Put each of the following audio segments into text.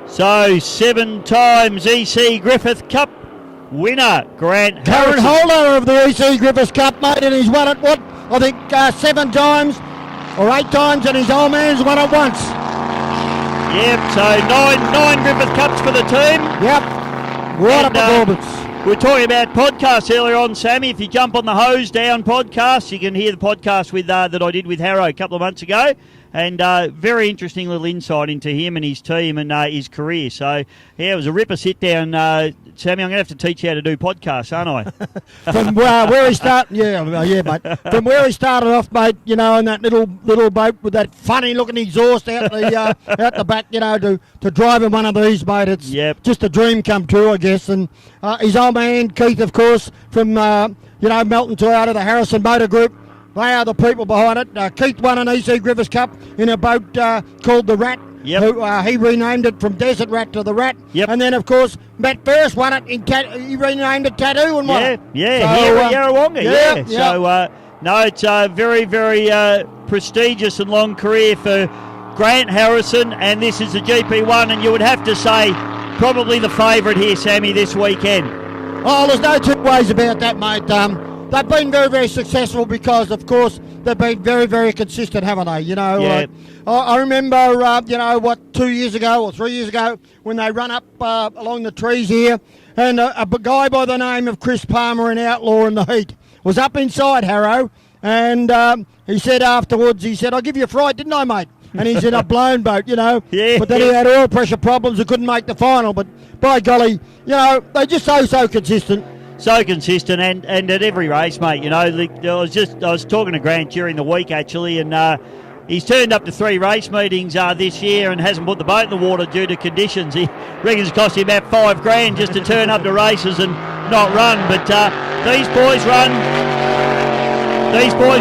So 7 times EC Griffith Cup winner, Grant Current Harrison. holder of the EC Griffith Cup, mate, and he's won it, I think 7 times or 8 times, and his old man's won it once. Yep, so nine Griffith Cups for the team. Yep, what a performance. We were talking about podcasts earlier on, Sammy. If you jump on the Hose Down podcast, you can hear the podcast with that I did with Harrow a couple of months ago. And very interesting little insight into him and his team and his career. So, yeah, it was a ripper sit-down. Sammy, I'm going to have to teach you how to do podcasts, aren't I? From where he started, yeah, mate. From where he started off, mate, you know, in that little boat with that funny-looking exhaust out the back, you know, to drive in one of these, mate. It's just a dream come true, I guess. And his old man, Keith, of course, from, Melton Toyota, the Harrison Motor Group. They are the people behind it. Keith won an EC Griffiths Cup in a boat called the Rat. Yep. He renamed it from Desert Rat to the Rat. Yep. And then, of course, Matt Ferris won it. He renamed it Tattoo and won it. Yeah, so, here at Yarrawonga. Yeah. So, no, it's a very, very prestigious and long career for Grant Harrison, and this is the GP1, and you would have to say probably the favourite here, Sammy, this weekend. Oh, there's no two ways about that, mate. They've been very, very successful because, of course, they've been very, very consistent, haven't they? You know, I remember, 2 years ago or 3 years ago when they run up along the trees here, and a guy by the name of Chris Palmer, an outlaw in the heat, was up inside Harrow, and he said afterwards, I'll give you a fright, didn't I, mate? And he's in a blown boat, you know. Yeah. But then he had oil pressure problems and couldn't make the final. But by golly, you know, they're just so consistent. So consistent, and at every race, mate. You know, I was talking to Grant during the week actually, and he's turned up to 3 race meetings this year and hasn't put the boat in the water due to conditions. He reckons it cost him about $5,000 just to turn up to races and not run. But these boys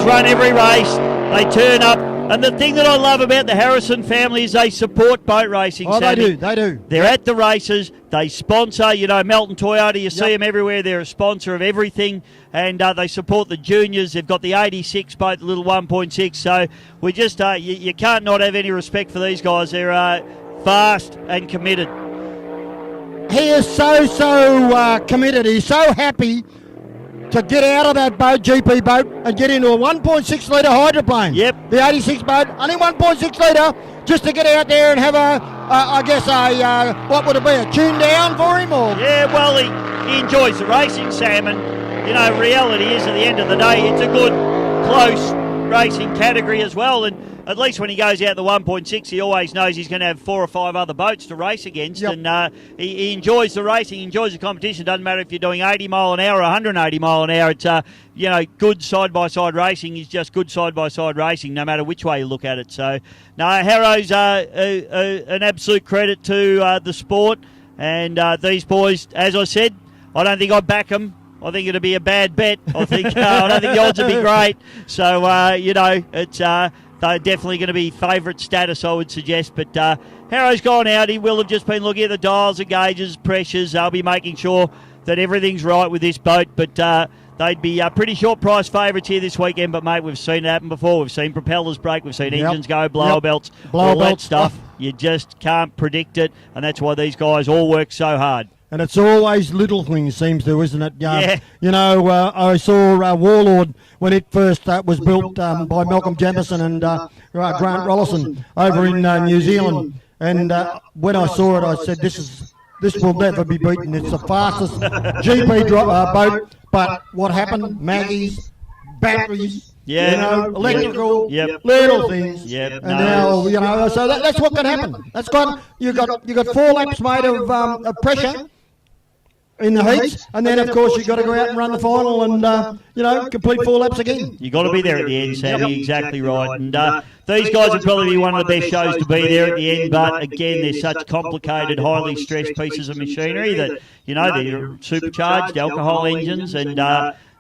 run every race. They turn up. And the thing that I love about the Harrison family is they support boat racing. Oh, Sammy. they do. They're at the races. They sponsor, you know, Melton Toyota. You see them everywhere. They're a sponsor of everything. And they support the juniors. They've got the 86 boat, the little 1.6. So we just, you can't not have any respect for these guys. They're fast and committed. He is so committed. He's so happy to get out of that boat, GP boat, and get into a 1.6 litre hydroplane. Yep. The 86 boat, only 1.6 litre, just to get out there and have what would it be, a tune down for him? Or? Yeah, well, he enjoys the racing, Sam, and, you know, reality is at the end of the day, it's a good, close racing category as well, and at least when he goes out the 1.6, he always knows he's going to have 4 or 5 other boats to race against, and he enjoys the racing, he enjoys the competition. Doesn't matter if you're doing 80 mile an hour or 180 mile an hour. It's good side-by-side racing is just good side-by-side racing, no matter which way you look at it. So, no, Harrow's an absolute credit to the sport, and these boys, as I said, I don't think I'd back them. I think it'd be a bad bet. I don't think the odds would be great. So, it's they're definitely going to be favourite status, I would suggest. But Harrow's gone out. He will have just been looking at the dials, the gauges, pressures. They'll be making sure that everything's right with this boat. But they'd be pretty short price favourites here this weekend. But, mate, we've seen it happen before. We've seen propellers break. We've seen engines go, blower belts, all that stuff. You just can't predict it. And that's why these guys all work so hard. And it's always little things, seems to, isn't it? Yeah. You know, I saw Warlord when it first was built by Malcolm Jamison and Grant Rollison over in New Zealand. And when I saw it, I said, this will never be beaten. It's the fastest GP boat. But what happened? Maggies, batteries. Yeah. You know, electrical, little things. Yep. And now, you know, so that's what can happen. That's got you got 4 laps made of pressure in the heats, and then of course you've got to go out and run the final and complete 4 laps again. You've got to be there at the end, Sammy. Exactly right. And these guys would probably be one of the best shows to be there at the end. But again, they're such complicated, highly stressed pieces of machinery that they're supercharged alcohol engines, and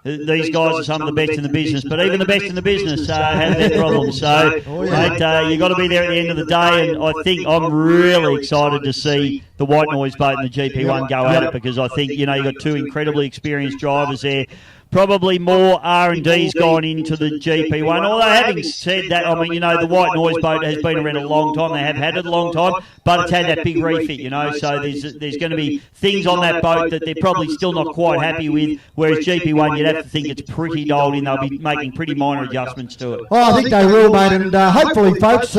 these guys are some of the best in the business, but even the best in the business have their problems. So, mate, you've got to be there at the end of the day, and I think I'm really excited to see the White Noise boat and the GP1 go at it, because I think, you've got 2 incredibly experienced drivers there. probably more R&D's gone into the GP1. Although having said that, I mean, you know, the White Noise boat has been around a long time. They have had it a long time, but it's had that big refit, you know, so there's going to be things on that boat that they're probably still not quite happy with, whereas GP1, you'd have to think it's pretty dialed in. They'll be making pretty minor adjustments to it. Well, I think they will, mate, and hopefully, folks,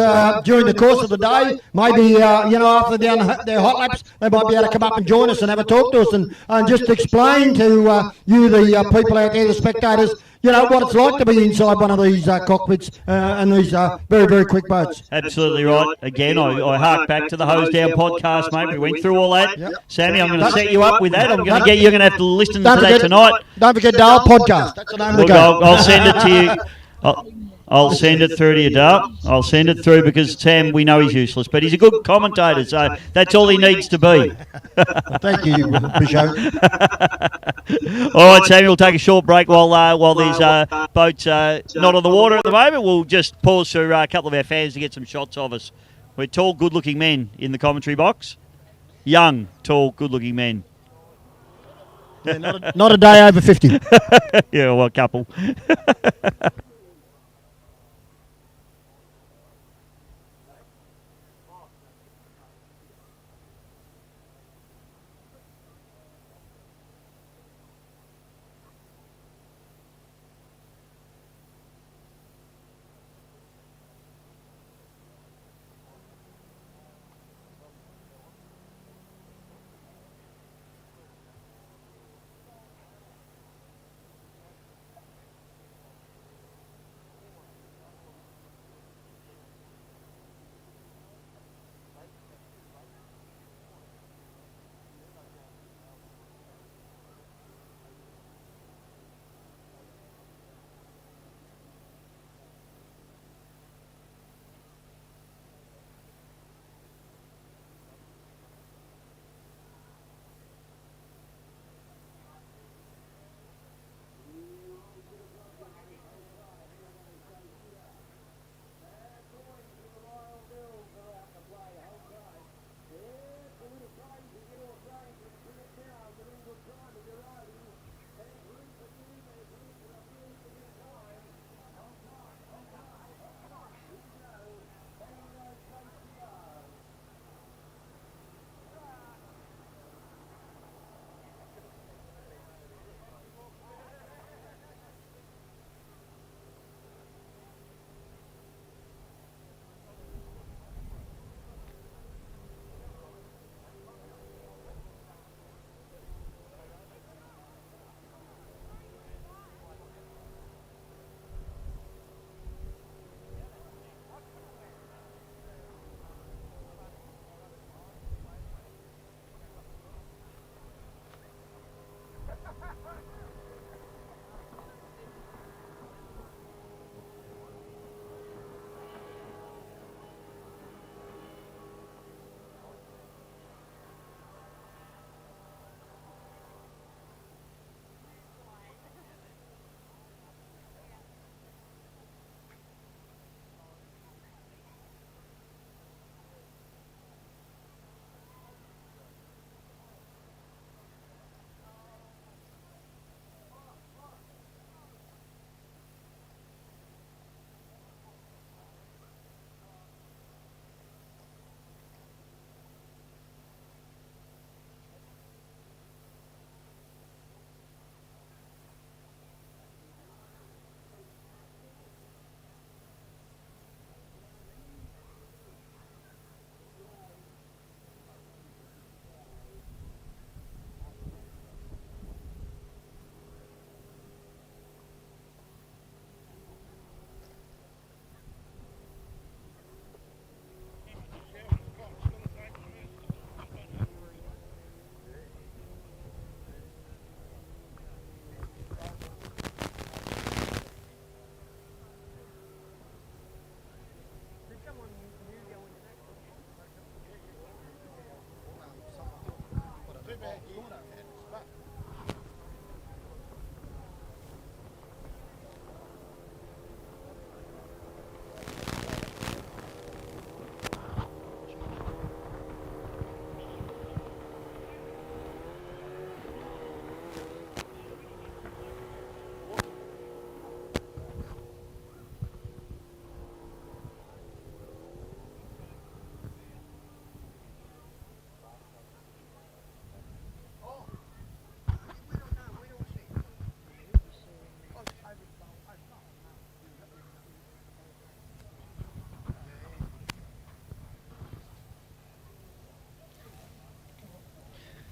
during the course of the day, maybe, you know, after they're down their hot laps, they might be able to come up and join us and have a talk to us and just explain to you, the people out there, the spectators, you know, what it's like to be inside one of these cockpits and these very, very quick boats. Absolutely right. Again, I hark back to the Hose Down podcast, mate. We went through all that. Yep. Sammy, I'm going to set you up with that. You're going to have to listen to that tonight. Don't forget Dale Podcast. That's the name of the game. I'll send it to you. I'll send it through to you, Dale. I'll send it through because Sam, we know he's useless, but he's a good commentator, so that's all he needs to be. Thank you, Bishop. All right, Sam, we'll take a short break while these boats not on the water at the moment. We'll just pause for a couple of our fans to get some shots of us. We're tall, good-looking men in the commentary box. Young, tall, good-looking men. Yeah, not a day over 50. Yeah, well, a couple.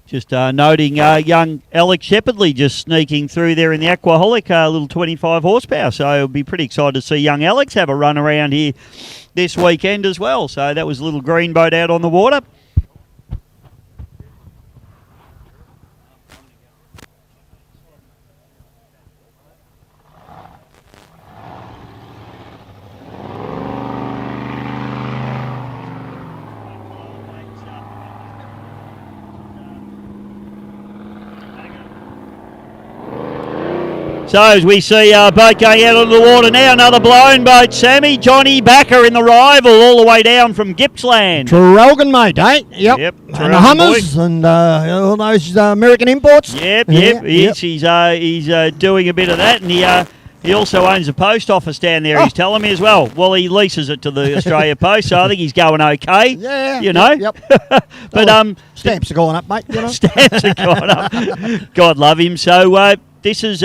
Just noting young Alex Shepherdley just sneaking through there in the Aquaholic, a little 25 horsepower. So I'll be pretty excited to see young Alex have a run around here this weekend as well. So that was a little green boat out on the water. So as we see a boat going out onto the water now, another blown boat, Sammy. Johnny Backer in the rival all the way down from Gippsland. Traralgon, mate, eh? Yep. And the Traralgon Hummers and all those American imports. Yep. Yep. He's doing a bit of that, and he also owns a post office down there, he's telling me as well. Well, he leases it to the Australia Post, so I think he's going okay. Yeah. You know? Yep. But stamps are going up, mate. You know? Stamps are going up. God love him. So this is...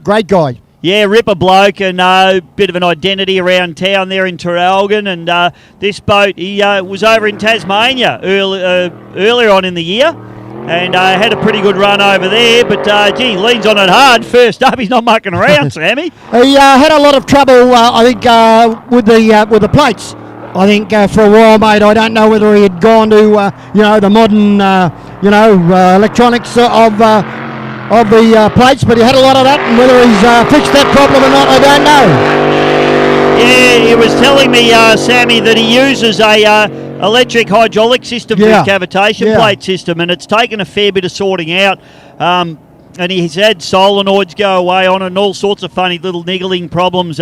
Great guy. Yeah, ripper bloke, and a bit of an identity around town there in Traralgon. And this boat, he was over in Tasmania earlier on in the year, and had a pretty good run over there. But gee, leans on it hard. First up, he's not mucking around, Sammy. He had a lot of trouble, I think, with the plates. I think for a while, mate. I don't know whether he had gone to the modern electronics of the plates, but he had a lot of that, and whether he's fixed that problem or not, I don't know. Yeah, he was telling me, Sammy, that he uses a electric hydraulic system for his cavitation plate system, and it's taken a fair bit of sorting out. And he's had solenoids go away on it and all sorts of funny little niggling problems.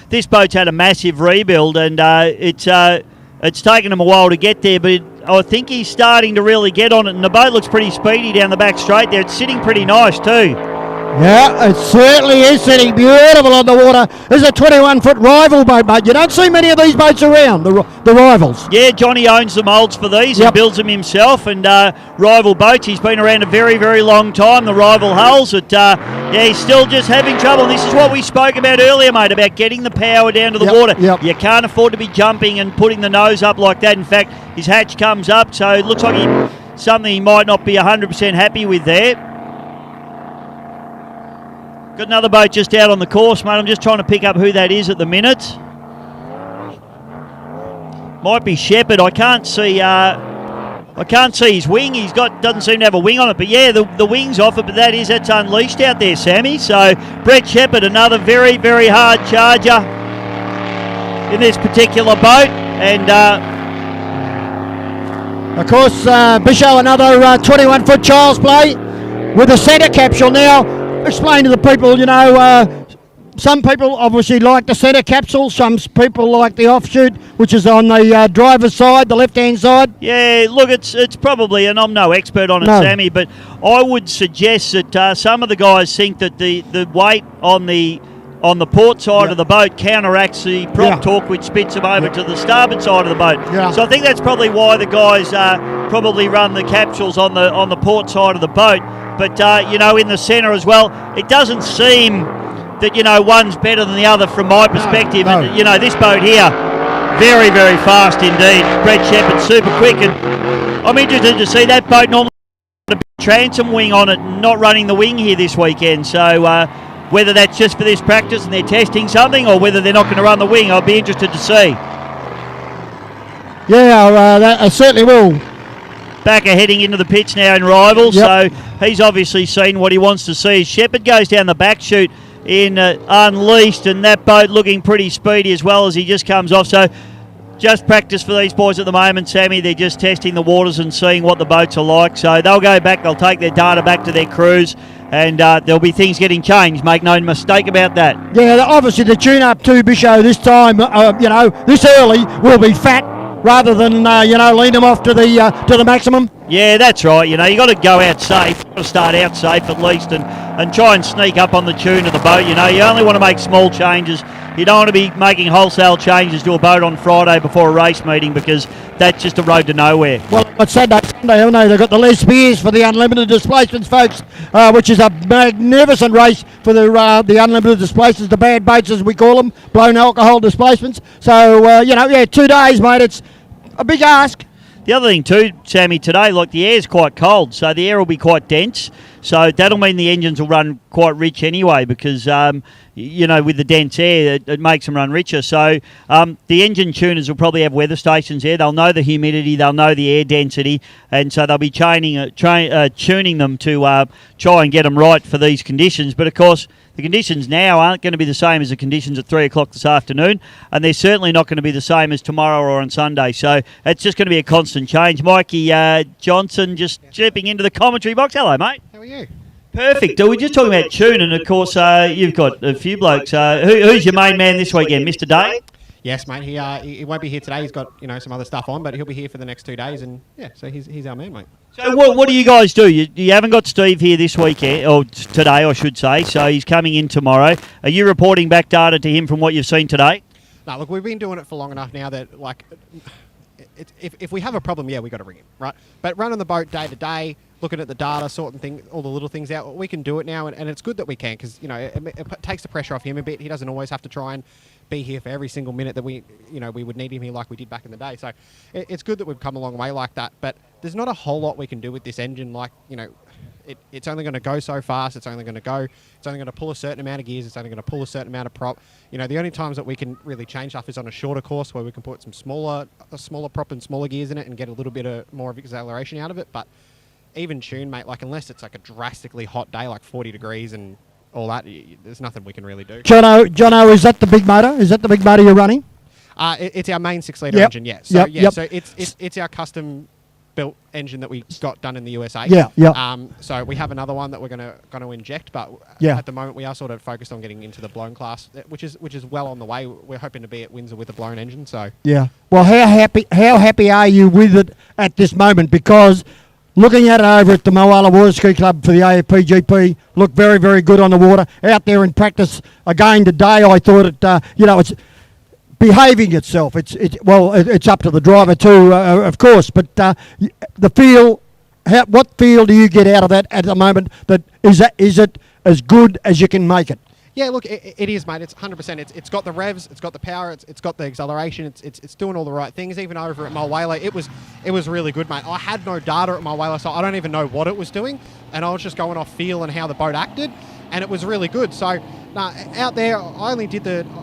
This boat's had a massive rebuild, and it's taken him a while to get there, but I think he's starting to really get on it, and the boat looks pretty speedy down the back straight there. It's sitting pretty nice too. Yeah, it certainly is sitting beautiful on the water. There's a 21-foot rival boat, mate. You don't see many of these boats around, the rivals. Yeah, Johnny owns the moulds for these and builds them himself. And rival boats, he's been around a very, very long time, the rival hulls. He's still just having trouble. And this is what we spoke about earlier, mate, about getting the power down to the water. You can't afford to be jumping and putting the nose up like that. In fact, his hatch comes up, so it looks like something he might not be 100% happy with there. Got another boat just out on the course, mate. I'm just trying to pick up who that is at the minute. Might be Shepherd. I can't see his wing. Doesn't seem to have a wing on it. But yeah, the wing's off it. But that's unleashed out there, Sammy. So Brett Shepherd, another very, very hard charger in this particular boat. And of course, Bisho, another 21-foot child's play with a centre capsule now. Explain to the people, some people obviously like the centre capsule, some people like the offshoot, which is on the driver's side, the left-hand side. Yeah, look, it's probably, and I'm no expert on it, Sammy, but I would suggest that some of the guys think that the weight on the port side of the boat counteracts the prop torque, which spits them over to the starboard side of the boat. So I think that's probably why the guys probably run the capsules on the port side of the boat. But, in the centre as well, it doesn't seem that, one's better than the other from my perspective. No. And, this boat here, very, very fast indeed. Brett Shepherd, super quick. And I'm interested to see that boat normally got a big transom wing on it, not running the wing here this weekend. So whether that's just for this practice and they're testing something, or whether they're not going to run the wing, I'll be interested to see. Yeah, that certainly will. Backer heading into the pitch now in rival, so he's obviously seen what he wants to see. Shepherd goes down the back chute in Unleashed, and that boat looking pretty speedy as well as he just comes off. So just practice for these boys at the moment, Sammy. They're just testing the waters and seeing what the boats are like. So they'll go back, they'll take their data back to their crews, and there'll be things getting changed. Make no mistake about that. Yeah, obviously the tune-up to Bisho this time, this early will be fat, rather than lean them off to the maximum. Yeah, that's right. You got to go out safe. You've got to start out safe at least, and try and sneak up on the tune of the boat. You only want to make small changes. You don't want to be making wholesale changes to a boat on Friday before a race meeting, because that's just a road to nowhere. Well, it's Sunday, haven't they? They've got the Les Spears for the unlimited displacements, folks, which is a magnificent race for the unlimited displacements, the bad boats as we call them, blown alcohol displacements. So 2 days, mate. It's a big ask. the other thing too, Sammy, today, like the air's quite cold, so the air will be quite dense. So that'll mean the engines will run quite rich anyway because, with the dense air, it makes them run richer. So the engine tuners will probably have weather stations there. They'll know the humidity, they'll know the air density, and so they'll be tuning them to try and get them right for these conditions. But, of course, the conditions now aren't going to be the same as the conditions at 3 o'clock this afternoon, and they're certainly not going to be the same as tomorrow or on Sunday. So it's just going to be a constant change. Mikey Johnson just chipping into the commentary box. Hello, mate. How are you? Perfect. We're just talking about tune, and of course you've got a few blokes. Who's your main man this weekend, Mr. Day? Yes, mate. He won't be here today. He's got some other stuff on, but he'll be here for the next 2 days, and so he's our man, mate. So what do you guys do? You haven't got Steve here this weekend, or today, I should say. So he's coming in tomorrow. Are you reporting back data to him from what you've seen today? No, look, we've been doing it for long enough now that if we have a problem, we got to ring him, right? But running the boat day to day, looking at the data, sorting all the little things out, we can do it now, and it's good that we can because it takes the pressure off him a bit. He doesn't always have to try and be here for every single minute that we would need him here like we did back in the day. So it's good that we've come a long way like that. But there's not a whole lot we can do with this engine. It's only going to go so fast. It's only going to pull a certain amount of gears. It's only going to pull a certain amount of prop. The only times that we can really change stuff is on a shorter course where we can put some smaller prop and smaller gears in it and get a little bit more of acceleration out of it. But even tune, mate, unless it's like a drastically hot day, like 40 degrees and all that, there's nothing we can really do. Jono, is that the big motor? Is that the big motor you're running? It's our main 6-litre engine, yeah. So so it's our custom built engine that we got done in the USA. So we have another one that we're going to inject, but at the moment we are sort of focused on getting into the blown class, which is well on the way. We're hoping to be at Windsor with a blown engine. So well, how happy are you with it at this moment? Because looking at it over at the Moala Water Ski Club for the AFPGP, looked very, very good on the water. Out there in practice again today, I thought it's behaving itself. It's up to the driver too, of course. But the feel, what feel do you get out of that at the moment? Is it as good as you can make it? Yeah, look, it is, mate. It's 100%. It's got the revs, it's got the power, it's got the acceleration, it's doing all the right things. Even over at Mulwala, it was really good, mate. I had no data at Mulwala, so I don't even know what it was doing, and I was just going off feel and how the boat acted, and it was really good. So out there, I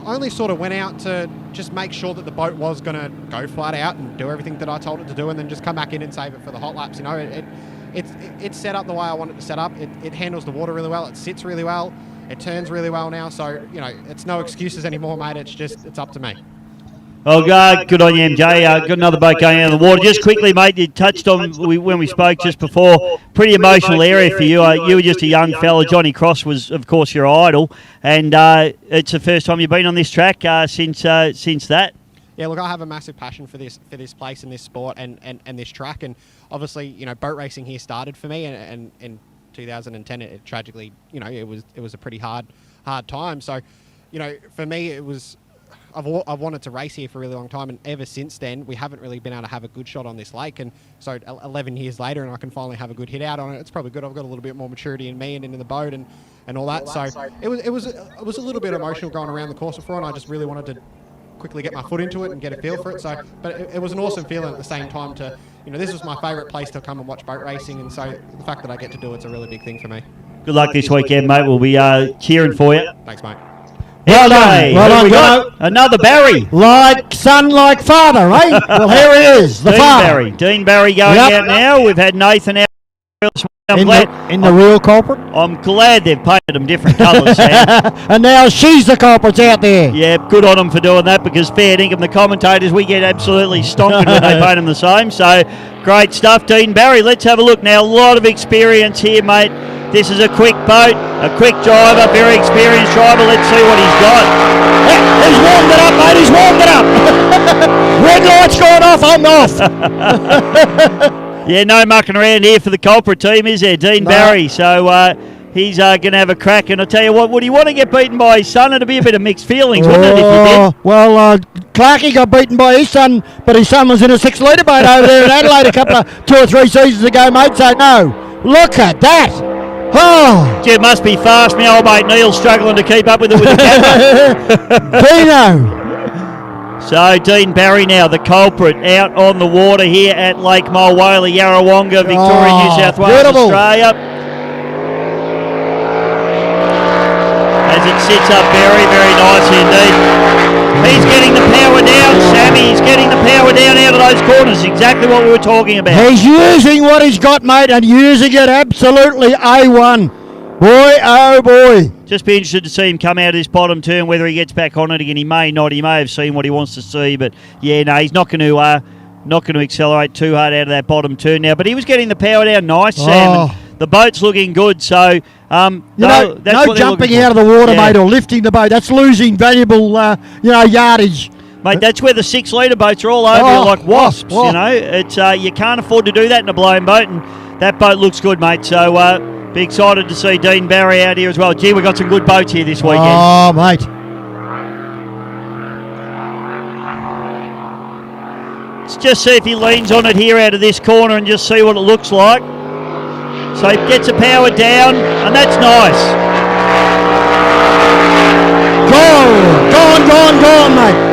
only sort of went out to just make sure that the boat was going to go flat out and do everything that I told it to do, and then just come back in and save it for the hot laps. It's set up the way I want it to set up. It handles the water really well. It sits really well. It turns really well now, so, it's no excuses anymore, mate. It's up to me. Oh, good on you, MJ. Got another boat going out of the water. Just quickly, mate, you touched on when we spoke just before, pretty emotional area for you. You were just a young fella. Johnny Cross was, of course, your idol, and it's the first time you've been on this track since that. Yeah, look, I have a massive passion for this place and this sport and this track, and obviously, boat racing here started for me, and 2010 it tragically it was a pretty hard time. So for me I've wanted to race here for a really long time, and ever since then we haven't really been able to have a good shot on this lake, and so 11 years later and I can finally have a good hit out on it. It's probably good. I've got a little bit more maturity in me and into the boat and all that. So it was a little bit emotional going around the course before, and I just really wanted to quickly get my foot into it and get a feel for it. So, but it was an awesome feeling at the same time to, this was my favourite place to come and watch boat racing, and so the fact that I get to do it's a really big thing for me. Good luck this weekend, mate. We'll be cheering for you. Thanks, mate. Well done. Well done. Another Barry. Like son, like father, eh? Well, here he is, the father. Dean Barry going out now. We've had Nathan out. In the real culprit? I'm glad they've painted them different colours, Sam. And now she's the culprit out there. Yeah, good on them for doing that, because fair dinkum, the commentators, we get absolutely stonkered when they paint them the same. So, great stuff, Dean Barry. Let's have a look now. A lot of experience here, mate. This is a quick boat, a quick driver, very experienced driver. Let's see what he's got. He's warmed it up, mate. He's warmed it up. Red light's gone off. I'm off. Yeah, no mucking around here for the culprit team, is there? Dean Barry. So he's going to have a crack. And I'll tell you what, would he want to get beaten by his son? It'd be a bit of mixed feelings, wouldn't it, if you did? Well, Clarkie got beaten by his son, but his son was in a 6-litre boat over there in Adelaide a 2 or 3 seasons ago, mate. So, no. Look at that. Oh. Gee, it must be fast. My old mate Neil's struggling to keep up with it with the camera. Dino. So Dean Barry now, the culprit, out on the water here at Lake Mulwala, Yarrawonga, Victoria, New South Wales, beautiful. Australia. As it sits up very, very nicely indeed. He's getting the power down, Sammy. He's getting the power down out of those corners. Exactly what we were talking about. He's using what he's got, mate, and using it absolutely A1. Boy, oh boy. Just be interested to see him come out of this bottom turn, whether he gets back on it again. He may not. He may have seen what he wants to see, but yeah, no, he's not going to accelerate too hard out of that bottom turn now. But he was getting the power down nice, Sam. And the boat's looking good, so no jumping out of the water, mate, or lifting the boat. That's losing valuable, yardage. Mate, that's where the 6 litre boats are all over you like wasps. You know, it's you can't afford to do that in a blown boat, and that boat looks good, mate. So be excited to see Dean Barry out here as well. Gee, we've got some good boats here this weekend. Oh, mate. Let's just see if he leans on it here out of this corner and just see what it looks like. So he gets the power down, and that's nice. Gone, mate.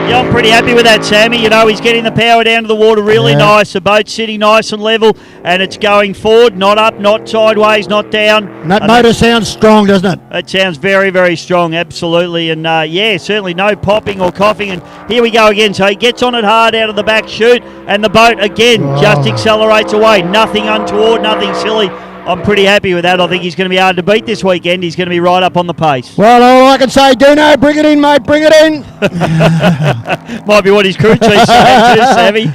Yeah, I'm pretty happy with that, Sammy. You know, he's getting the power down to the water really nice. The boat's sitting nice and level, and it's going forward, not up, not sideways, not down. And that motor sounds strong, doesn't it? It sounds very, very strong, absolutely. And, yeah, certainly no popping or coughing. And here we go again. So he gets on it hard out of the back chute, and the boat, again, just accelerates away. Nothing untoward, nothing silly. I'm pretty happy with that. I think he's going to be hard to beat this weekend. He's going to be right up on the pace. Well, all I can say, Dino, bring it in, mate, bring it in. Might be what his crew chief's saying too, Sammy.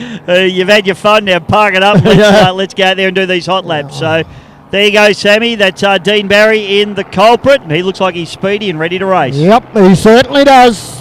You've had your fun, now park it up. Let's go out there and do these hot laps. So there you go, Sammy. That's Dean Barry in the culprit, and he looks like he's speedy and ready to race. Yep, he certainly does.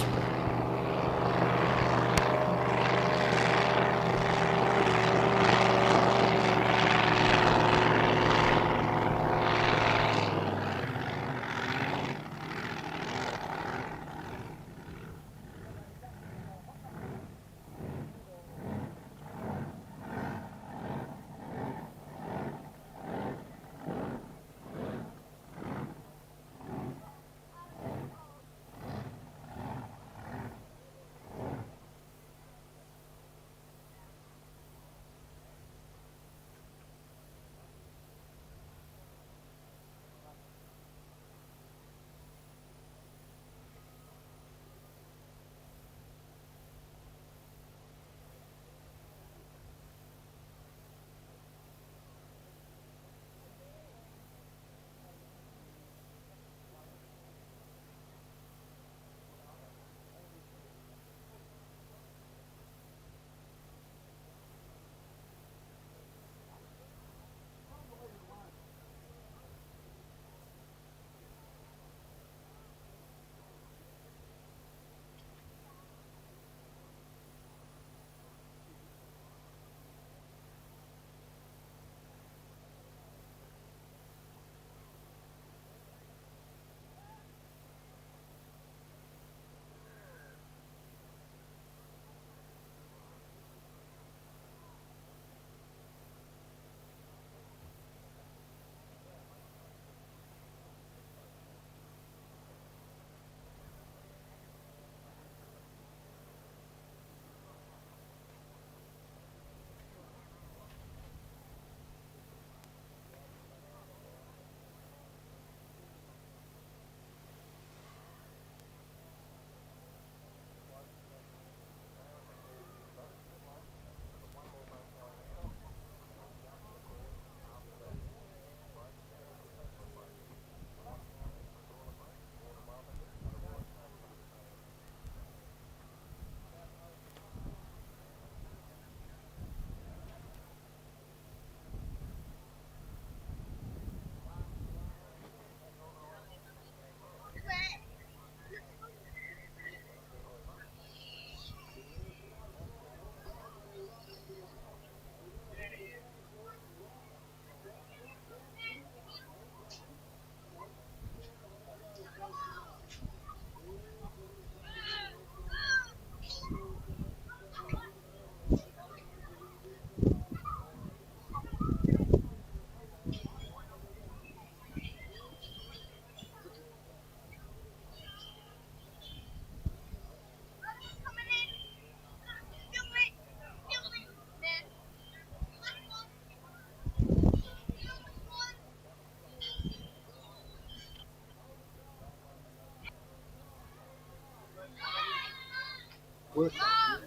work that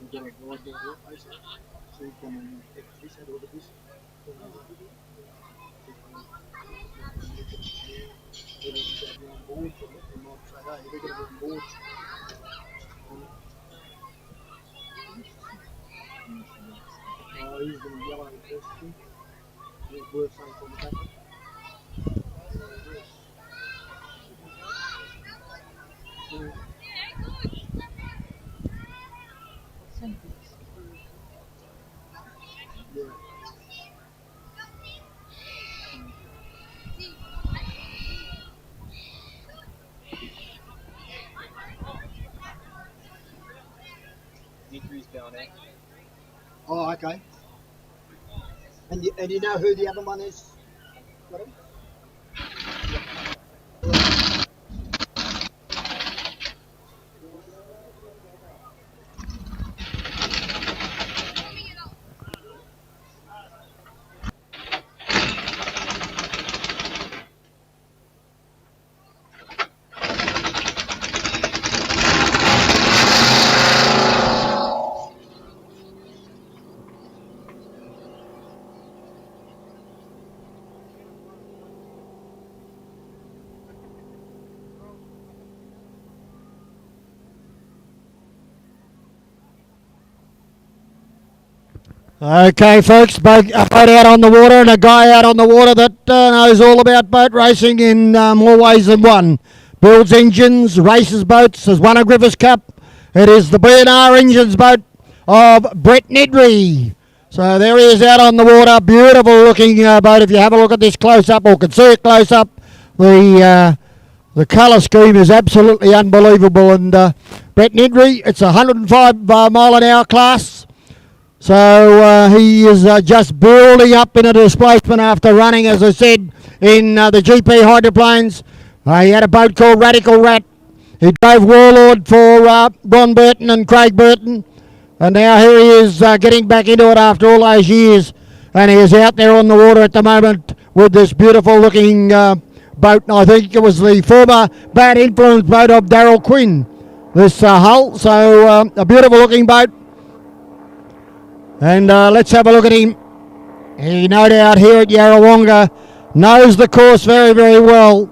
and get a guide down here, basically. So you come and pick this, have a look at this. Whether it's got your own boards on it, you might say, hey, we're going to put boards. Oh, he's going to yellow first thing. There's worse things on the back. Yeah. Injuries down there. Oh, okay. And you know who the other one is? Got him? Okay, folks, a boat out on the water and a guy out on the water that knows all about boat racing in more ways than one. Builds engines, races boats, has won a Griffiths Cup. It is the B&R Engines boat of Brett Nedry. So there he is out on the water. Beautiful looking boat. If you have a look at this close up or can see it close up, the colour scheme is absolutely unbelievable. And Brett Nedry, it's a 105 mile an hour class. So he is just building up in a displacement after running, as I said, in the GP hydroplanes. He had a boat called Radical Rat. He drove Warlord for Ron Burton and Craig Burton. And now here he is getting back into it after all those years. And he is out there on the water at the moment with this beautiful looking boat. I think it was the former Bad Influence boat of Darryl Quinn, this hull. So a beautiful looking boat. And let's have a look at him. He no doubt here at Yarrawonga knows the course very, very well.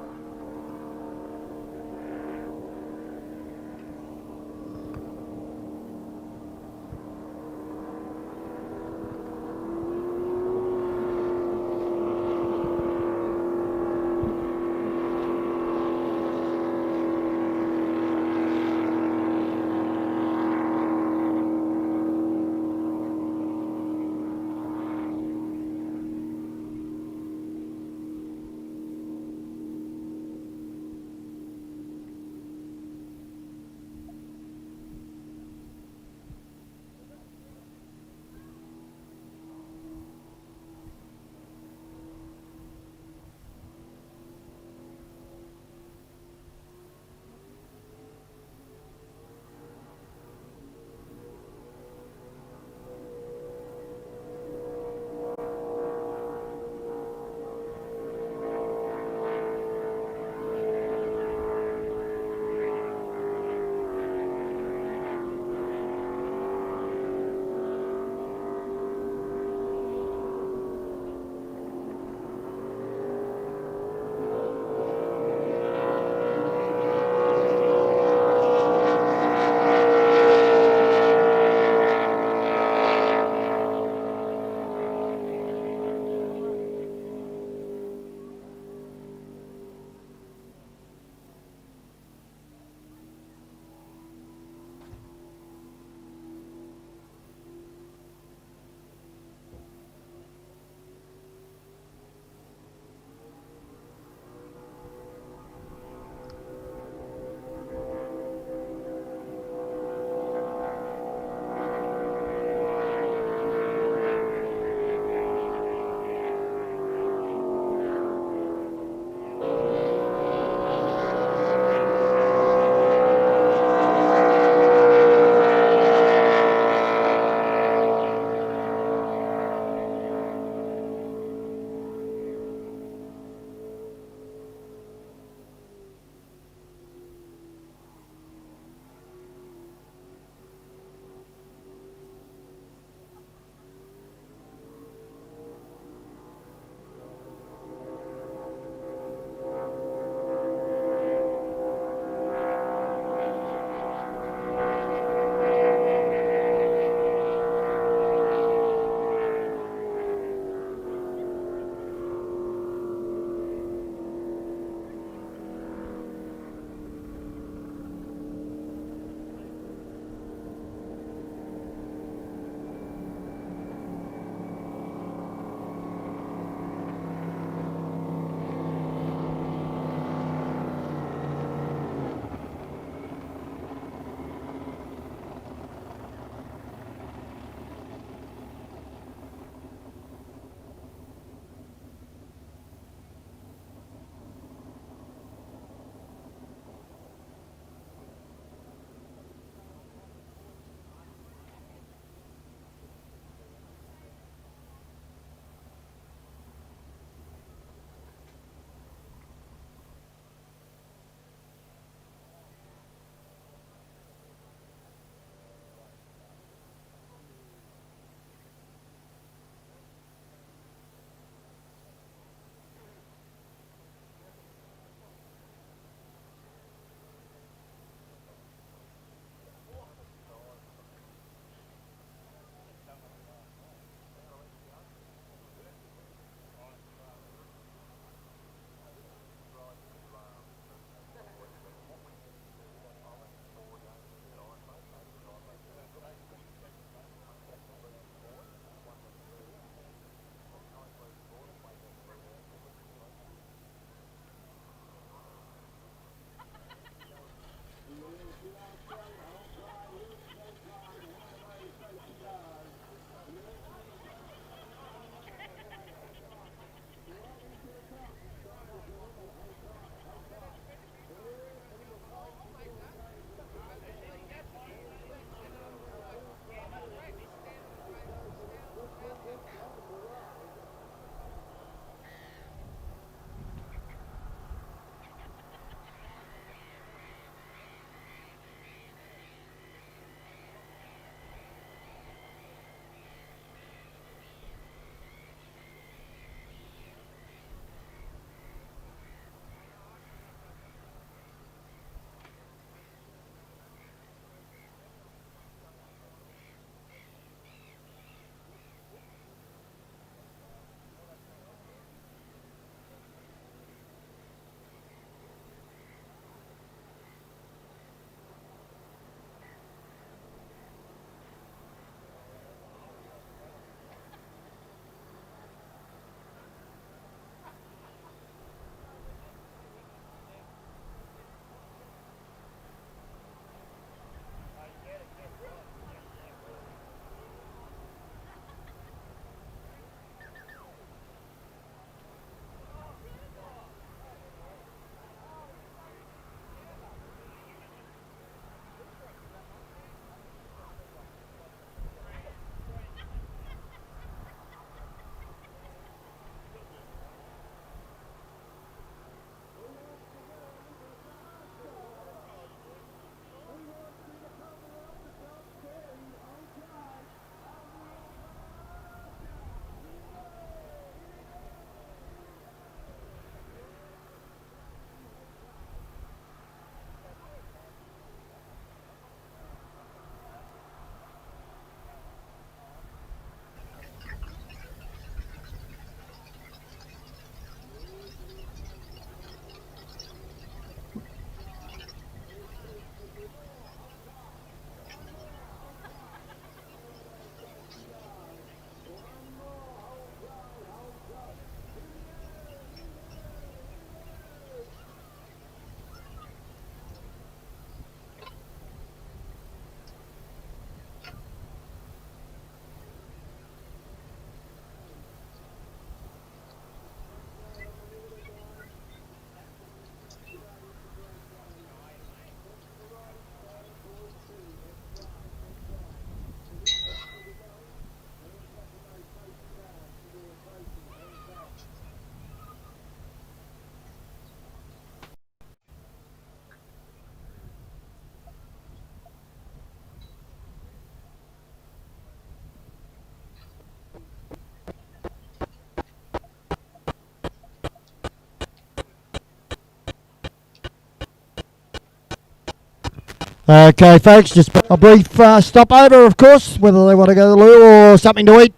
Okay, folks, just a brief stopover, of course, whether they want to go to the loo or something to eat.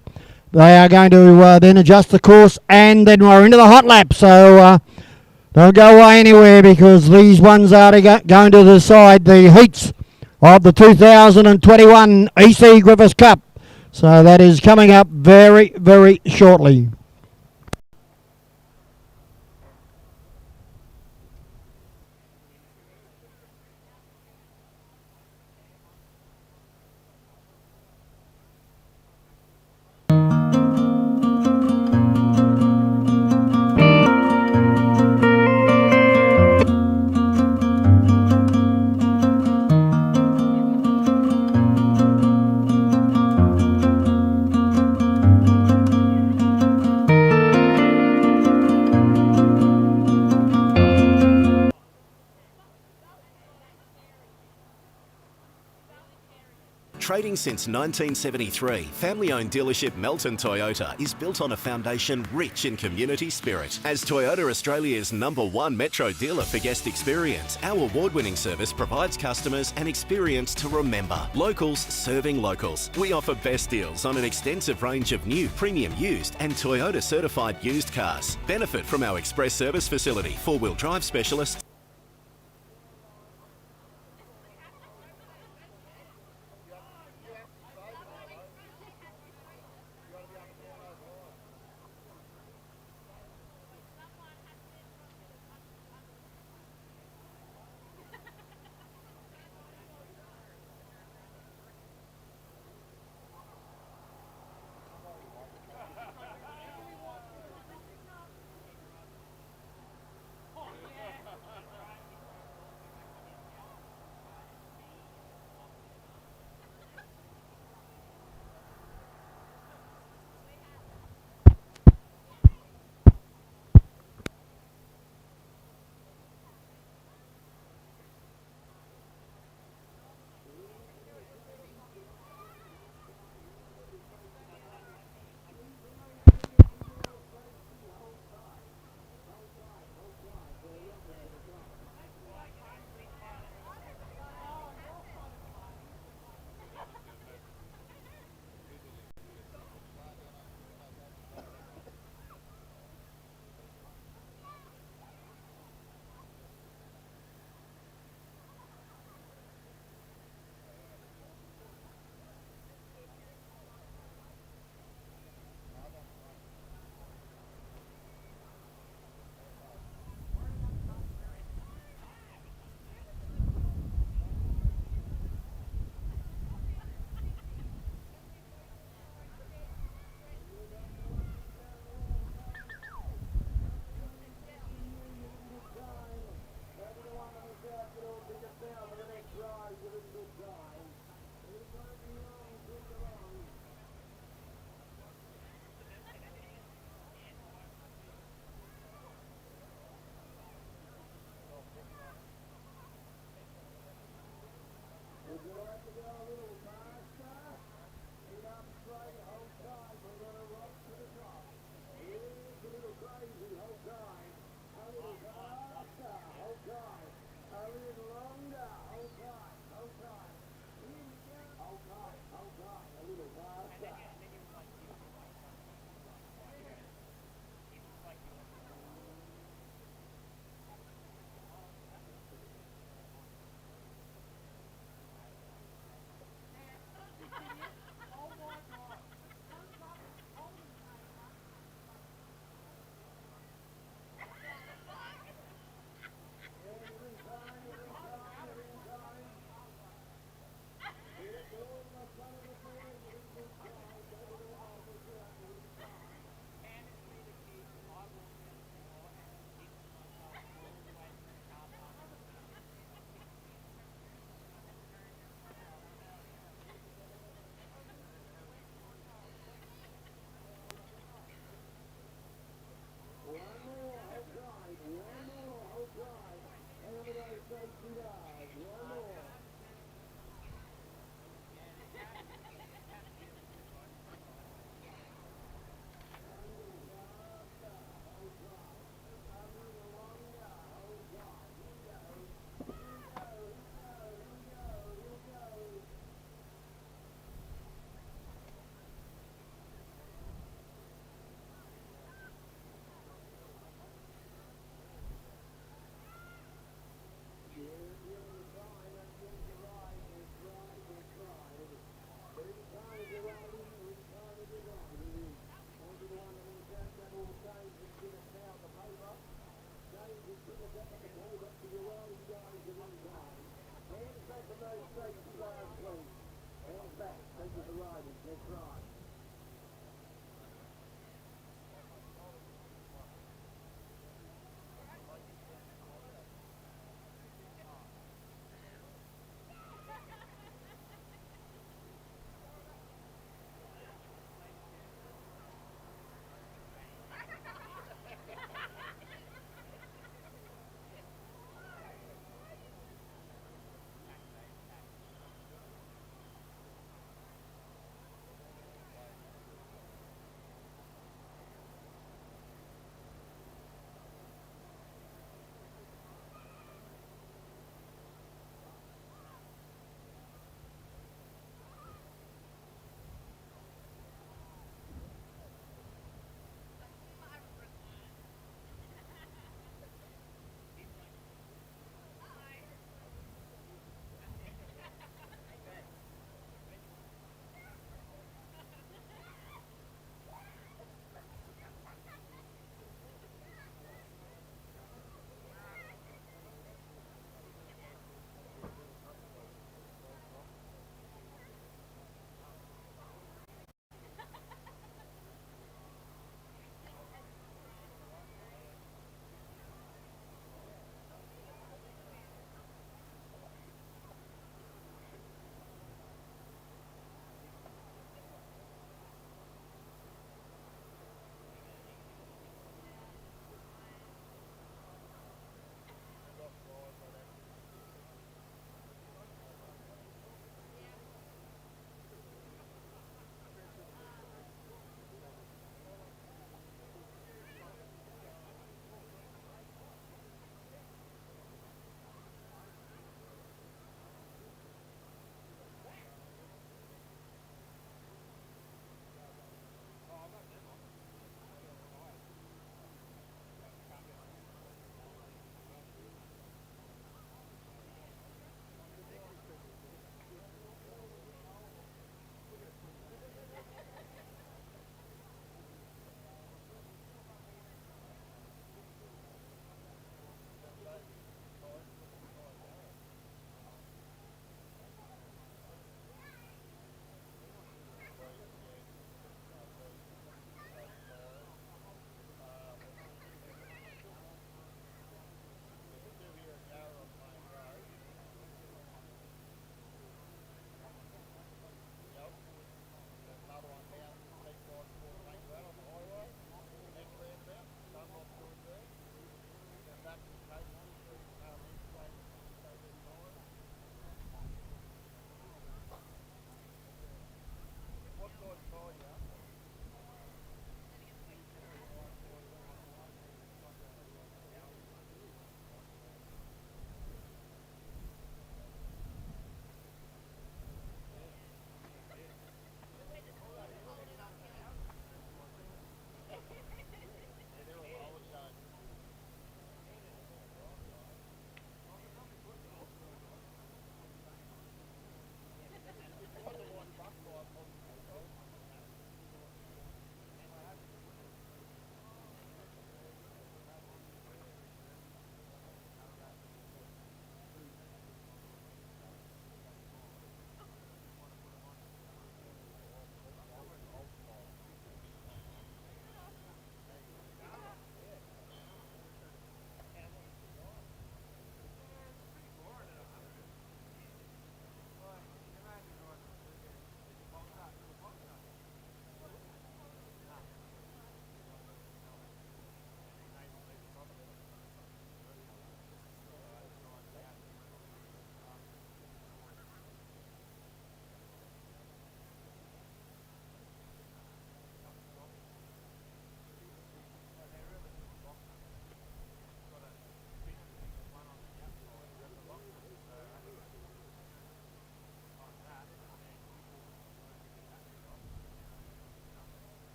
They are going to then adjust the course, and then we're into the hot lap. So don't go away anywhere, because these ones are going to decide the heats of the 2021 EC Griffiths Cup. So that is coming up very, very shortly. Trading since 1973, family-owned dealership Melton Toyota is built on a foundation rich in community spirit. As Toyota Australia's #1 metro dealer for guest experience, our award-winning service provides customers an experience to remember. Locals serving locals. We offer best deals on an extensive range of new, premium used and Toyota certified used cars. Benefit from our express service facility, four-wheel drive specialists.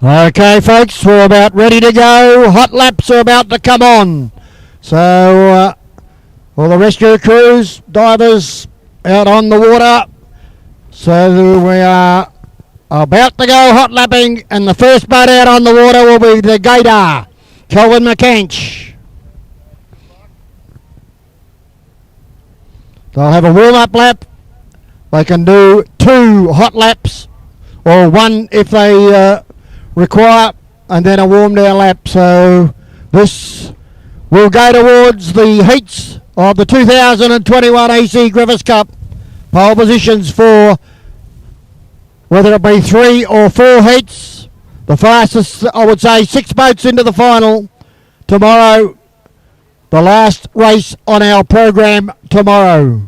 Okay, folks, we're about ready to go. Hot laps are about to come on. So, all the rescue crews, divers out on the water. So we are about to go hot lapping, and the first boat out on the water will be the Gator, Kelvin McKench. They'll have a warm-up lap. They can do 2 hot laps, or 1 if they require, and then a warm down lap. So this will go towards the heats of the 2021 AC Griffiths Cup. Pole positions for whether it be 3 or 4 heats. The fastest, I would say, 6 boats into the final tomorrow. The last race on our program tomorrow.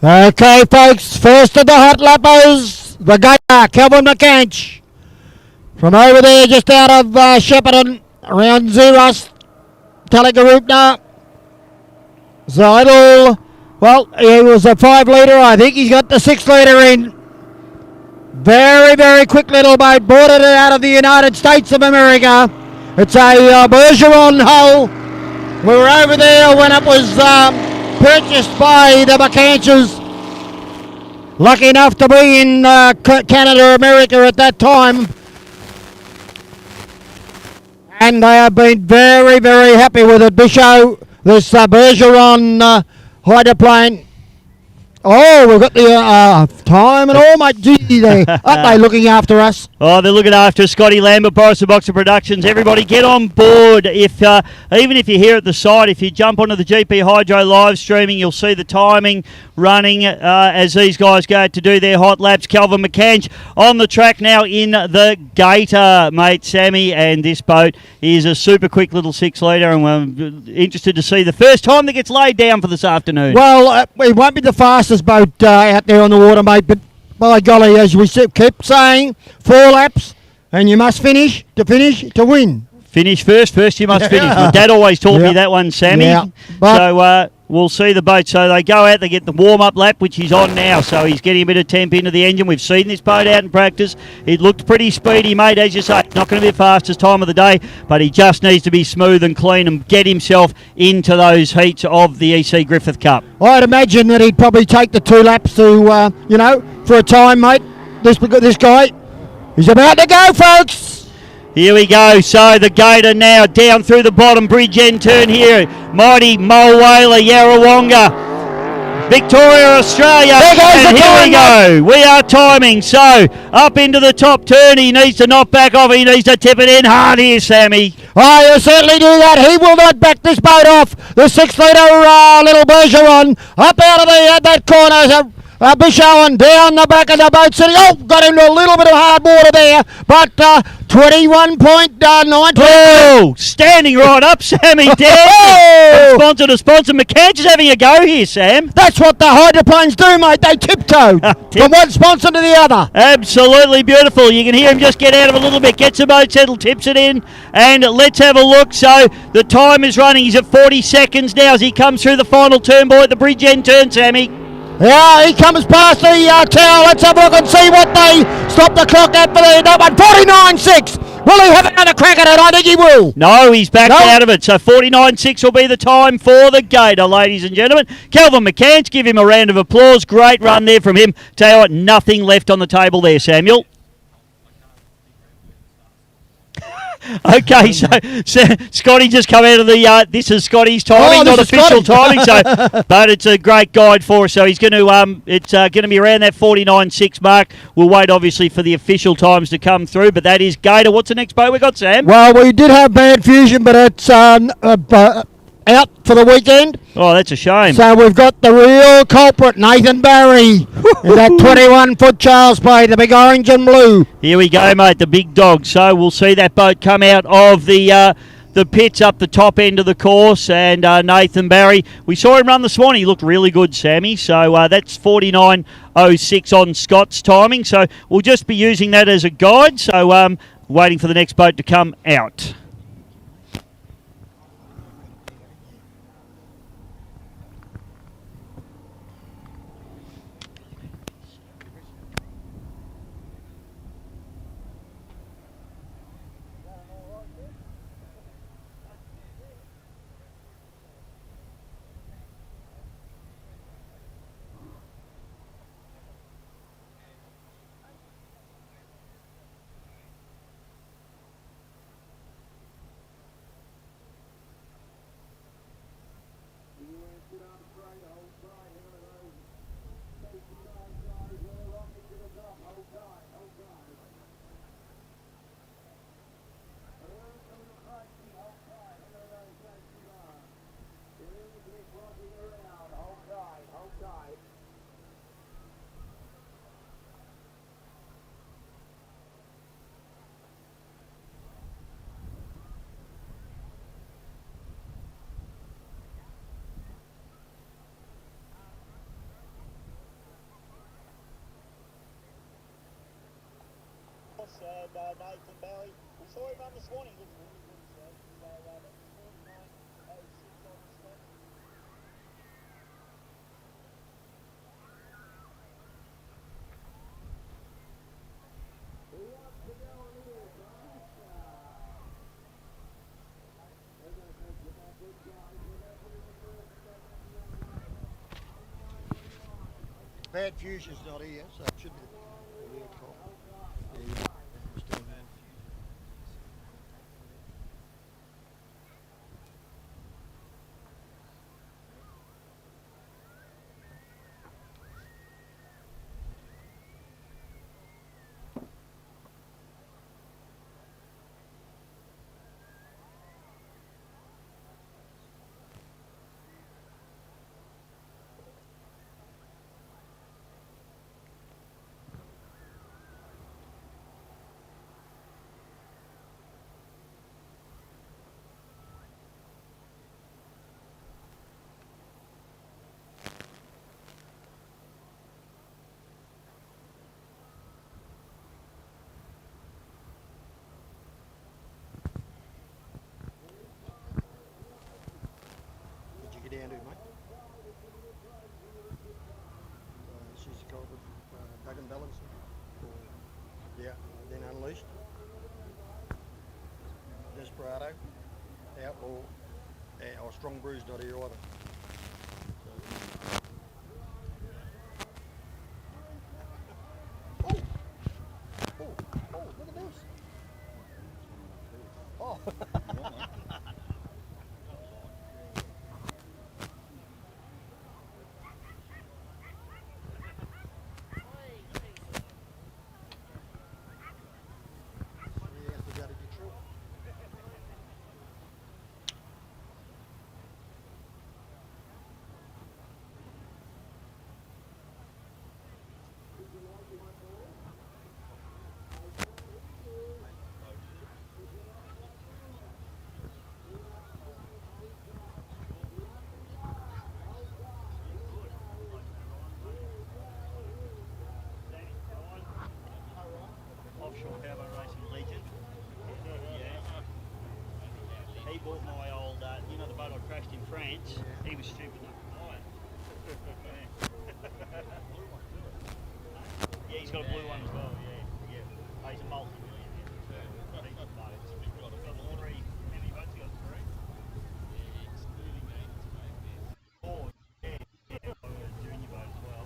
Okay, folks, first of the hot lappers, the gator, Calvin McCanch. From over there, just out of Shepparton, around Zeros, Talagarupna, Zidal. Well, he was a 5 litre. I think he's got the 6 litre in. Very, very quick little boat. Boarded it out of the United States of America. It's a Bergeron hull. We were over there when it was purchased by the McCanches. Lucky enough to be in Canada, America at that time. And they have been very, very happy with it. Bisho, this Bergeron hydroplane. Oh, we've got the time and all, mate. Gee, aren't they looking after us? Oh, they're looking after Scotty Lambert, Boris and Boxer Productions. Everybody get on board. If even if you're here at the site, if you jump onto the GP Hydro live streaming, you'll see the timing running as these guys go to do their hot laps. Calvin McCanch on the track now in the Gator, mate, Sammy. And this boat is a super quick little 6 litre, and we're interested to see the first time that gets laid down for this afternoon. Well, it won't be the fastest boat out there on the water, mate, but by golly, as we keep saying, 4 laps, and you must finish to win. Finish first you must finish. My dad always taught me that one, Sammy. Yeah. So we'll see the boat. So they go out, they get the warm-up lap, which he's on now. So he's getting a bit of temp into the engine. We've seen this boat out in practice. It looked pretty speedy, mate, as you say. Not going to be the fastest time of the day, but he just needs to be smooth and clean and get himself into those heats of the EC Griffith Cup. I'd imagine that he'd probably take the 2 laps to, for a time, mate. This guy, he's about to go, folks. Here we go. So the Gator now down through the bottom bridge end turn here. Mighty Mulwala, Yarrawonga, Victoria, Australia. And here we go. We are timing. So up into the top turn. He needs to knock back off. He needs to tip it in hard here, Sammy. Oh, you certainly do that. He will not back this boat off. The 6 litre little Bergeron up out of that corner. Bishowen down the back of the boat city. Oh, got into a little bit of hard water there, but 21.9. Oh, standing right up, Sammy. Down. From sponsor to sponsor. McCanch is having a go here, Sam. That's what the hydroplanes do, mate. They tiptoe from one sponsor to the other. Absolutely beautiful. You can hear him just get out of a little bit, gets the boat settled, tips it in, and let's have a look. So the time is running. He's at 40 seconds now as he comes through the final turn, boy, at the bridge end turn, Sammy. Yeah, he comes past the tower. Let's have a look and see what they stop the clock at for that one. 49.6. Will he have another crack at it? I think he will. No, he's backed out of it. So 49.6 will be the time for the Gator, ladies and gentlemen. Calvin McCanch, give him a round of applause. Great run there from him. Tell you what, nothing left on the table there, Samuel. Okay, so Scotty just come out of the. This is Scotty's timing, not official timing. So, but it's a great guide for us. So he's going to. It's going to be around that 49.6 mark. We'll wait, obviously, for the official times to come through. But that is Gator. What's the next boat we got, Sam? Well, we did have Bad Fusion, but it's out for the weekend. Oh, that's a shame. So we've got the real culprit, Nathan Barry, in that 21-foot Charles plate, the big orange and blue. Here we go, mate, the big dog. So we'll see that boat come out of the pits up the top end of the course, and Nathan Barry, we saw him run this morning. He looked really good, Sammy. So that's 49.06 on Scott's timing. So we'll just be using that as a guide. So waiting for the next boat to come out. Nathan Bailey. We saw him run this morning. Bad Fusion's not here, so it should be a weird call. Yeah, it's doing that. What'd you get down to, mate? She's a called Bug and Balance. Yeah, then Unleashed. Desperado. Outlaw. Or Strong Bruise not here either. Oh, look at this. Oh. Offshore powerboat racing legend. Yeah. He bought my old, the boat I crashed in France. He was stupid enough to buy it. Yeah, he's got a blue one as well. Yeah. Oh, he's a multi-millionaire. He's got boats. Three. How many boats he got? Three. Four. Yeah. Junior boat as well.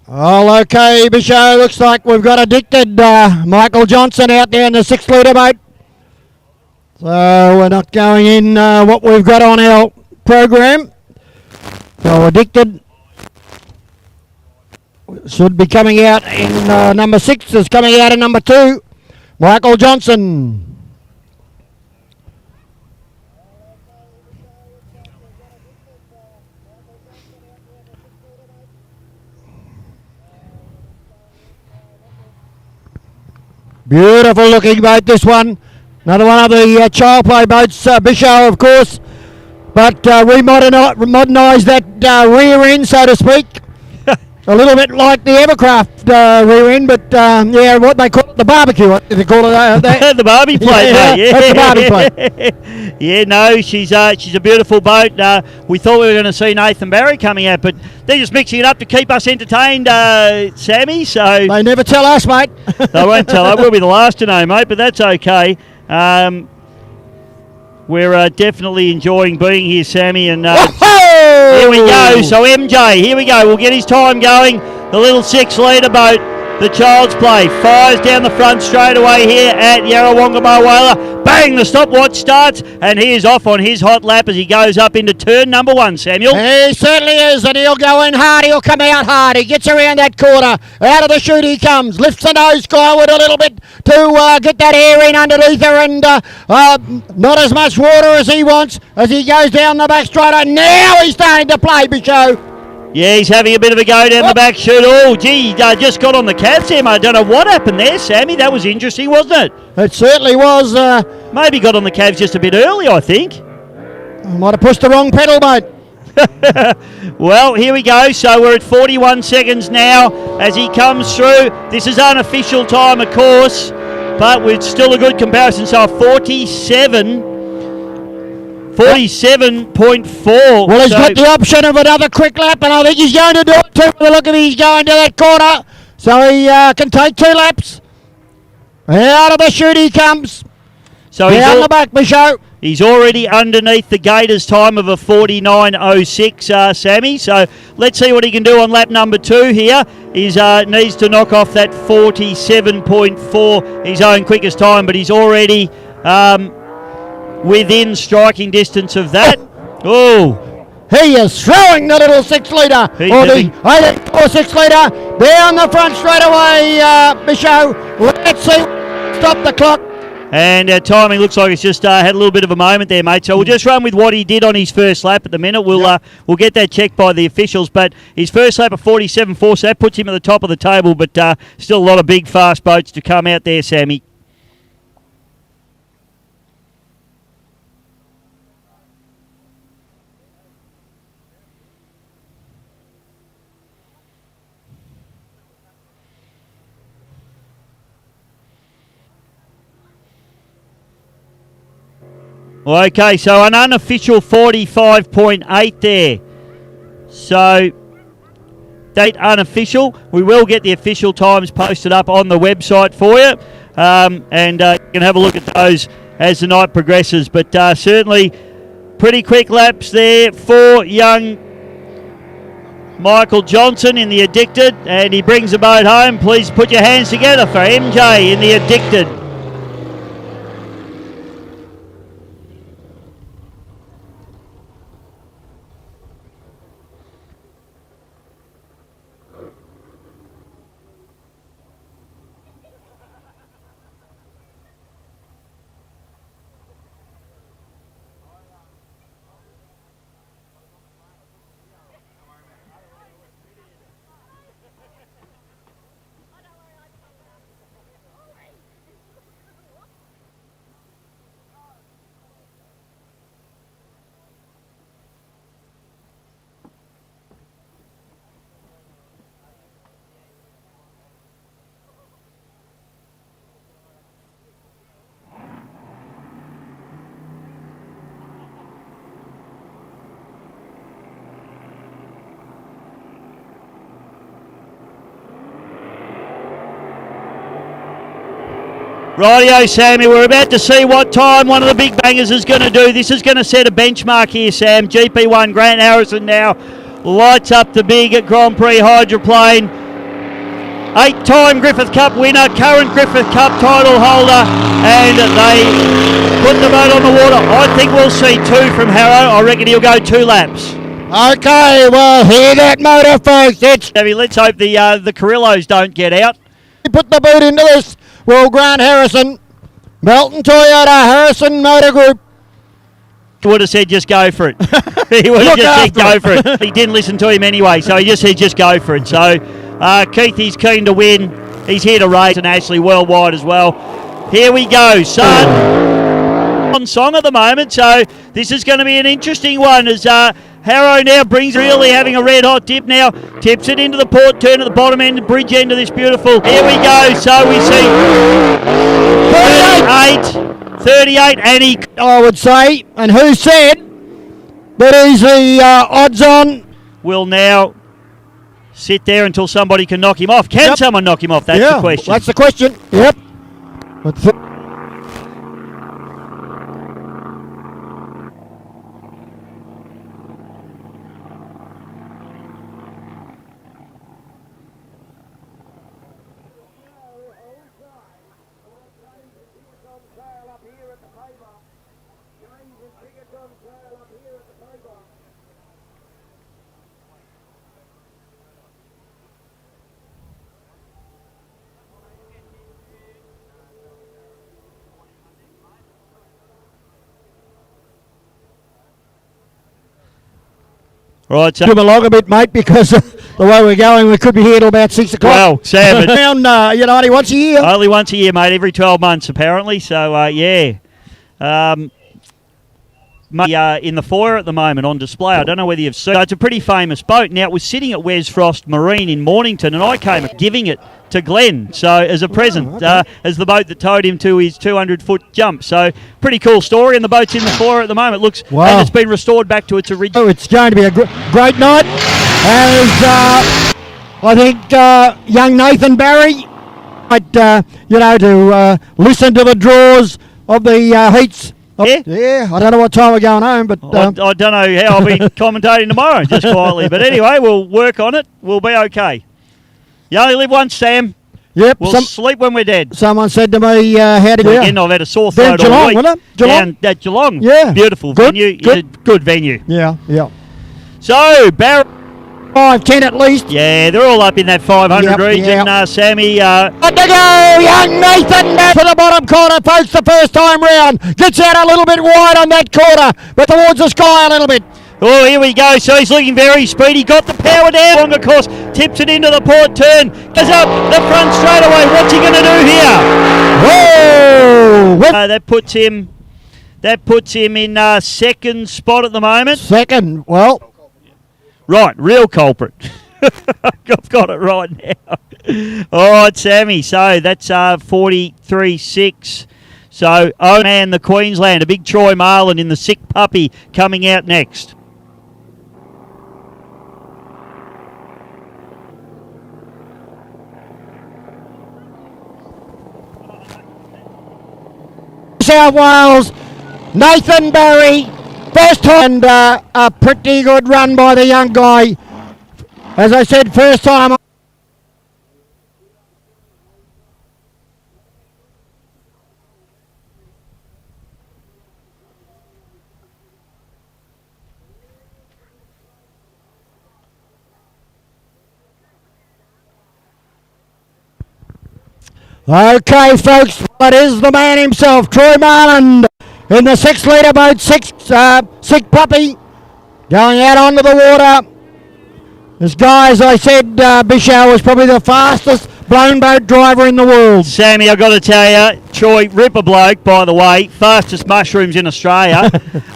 All okay, Bisho. Looks like we've got Addicted Michael Johnson out there in the 6 litre boat. So we're not going in what we've got on our program. So Addicted should be coming out in number 6. Is coming out in number 2. Michael Johnson. Beautiful looking boat, this one. Another one of the child play boats, Bisho, of course. But we modernised that rear end, so to speak. A little bit like the Evercraft rear end, but yeah, what they call it, the barbecue. What do they call it? The Barbie plate, yeah, that's the Barbie plate. Yeah, no, she's a beautiful boat. We thought we were going to see Nathan Barry coming out, but they're just mixing it up to keep us entertained, Sammy. So They never tell us, mate. they won't tell us. We'll be the last to know, mate, but that's okay. We're definitely enjoying being here, Sammy, and here we go. So MJ, here we go. We'll get his time going. The little 6 litre boat, the child's play, fires down the front straight away here at Yarrawonga Whaler. Bang, the stopwatch starts, and he is off on his hot lap as he goes up into turn number 1, Samuel. He certainly is, and he'll go in hard. He'll come out hard. He gets around that corner. Out of the chute he comes. Lifts the nose skyward a little bit to get that air in underneath her, and not as much water as he wants as he goes down the back straight. And now he's starting to play, Bisho. Yeah, he's having a bit of a go down the back chute. Oh, gee, just got on the calves there. I don't know what happened there, Sammy. That was interesting, wasn't it? It certainly was. Maybe got on the calves just a bit early, I think. Might have pushed the wrong pedal, mate. Well, here we go. So we're at 41 seconds now as he comes through. This is unofficial time, of course, but it's still a good comparison. So 47.4. Well, he's got the option of another quick lap, and I think he's going to do it too. The look of he's going to that corner, so he can take 2 laps. Out of the chute he comes. So down the back, Bisho. He's already underneath the Gators' time of a 49.06, Sammy. So let's see what he can do on lap number 2 here. He needs to knock off that 47.4, his own quickest time, but he's already within striking distance of that. Oh. He is throwing the little 6 litre, or the 8 or 6 litre, down the front straight away, Bisho. Let's see, stop the clock. And timing looks like it's just had a little bit of a moment there, mate. So we'll just run with what he did on his first lap at the minute. We'll get that checked by the officials. But his first lap of 47.4, so that puts him at the top of the table. But still a lot of big, fast boats to come out there, Sammy. Okay, so an unofficial 45.8 there. So, date unofficial. We will get the official times posted up on the website for you. And you can have a look at those as the night progresses. But certainly, pretty quick laps there for young Michael Johnson in the Addicted. And he brings the boat home. Please put your hands together for MJ in the Addicted. Rightio, Sammy, we're about to see what time one of the big bangers is going to do. This is going to set a benchmark here, Sam. GP1 Grant Harrison now lights up the big Grand Prix hydroplane. 8-time Griffith Cup winner, current Griffith Cup title holder, and they put the boat on the water. I think we'll see 2 from Harrow. I reckon he'll go 2 laps. Okay, well, hear that motor, folks. Let's hope the Carrillos don't get out. Put the boot into this. Well, Grant Harrison, Melton Toyota, Harrison Motor Group. He would have said just go for it. He would have just said go for it. He didn't listen to him anyway, so he just said just go for it. So Keith is keen to win. He's here to race, and Ashley worldwide as well. Here we go, son. On song at the moment, so this is going to be an interesting one as Harrow now brings really having a red hot dip now, tips it into the port turn at the bottom end, the bridge end of this beautiful. Here we go, so we see 38, and he, I would say, and who said that he's the odds on? Will now sit there until somebody can knock him off. Can someone knock him off? That's the question. That's the question. Yep. Right, so Come along a bit, mate, because the way we're going, we could be here till about 6 o'clock. well, Sam, Around, only once a year. only once a year, mate, every 12 months apparently. So, yeah. In the foyer at the moment on display. I don't know whether you've seen it. It's a pretty famous boat. Now, it was sitting at Wes Frost Marine in Mornington, and I came giving it to Glenn, so as a present, as the boat that towed him to his 200-foot jump. So, pretty cool story, and the boat's in the foyer at the moment. Looks, and it's been restored back to its original. Oh, it's going to be a great night. As I think young Nathan Barry might, to listen to the draws of the heats. Yeah, I don't know what time we're going home, but I don't know how I'll be commentating tomorrow, just quietly. But anyway, we'll work on it. We'll be okay. You only live once, Sam. Yep. We'll sleep when we're dead. Someone said to me, how did you... Again, I've had a sore throat all Geelong, week. wasn't it? Geelong? Down at Geelong. Yeah. Beautiful venue. Good venue. Yeah. So, Barry... 5-10 at least. Yeah, they're all up in that 500 region, Sammy. To go, young Nathan to the bottom corner, folks, the first time round. Gets out a little bit wide on that corner, but towards the sky a little bit. Oh, here we go. So he's looking very speedy. Got the power down. Longer course. Tips it into the port turn. Goes up the front straight away. What's he going to do here? Whoa! That puts him in second spot at the moment. Second, well... Right, real culprit. I've got it right now. All right, Sammy. So that's 43.6. So, oh man, the Queensland, a big Troy Marlin in the sick puppy coming out next. South Wales, Nathan Barry. First time, and a pretty good run by the young guy. As I said, first time. Okay, folks, it is the man himself, Troy Marland. In the 6-litre boat, sick puppy, going out onto the water. This guy, as I said, Bischow was probably the fastest blown boat driver in the world. Sammy, I've got to tell you, Troy, ripper bloke, by the way, fastest mushrooms in Australia.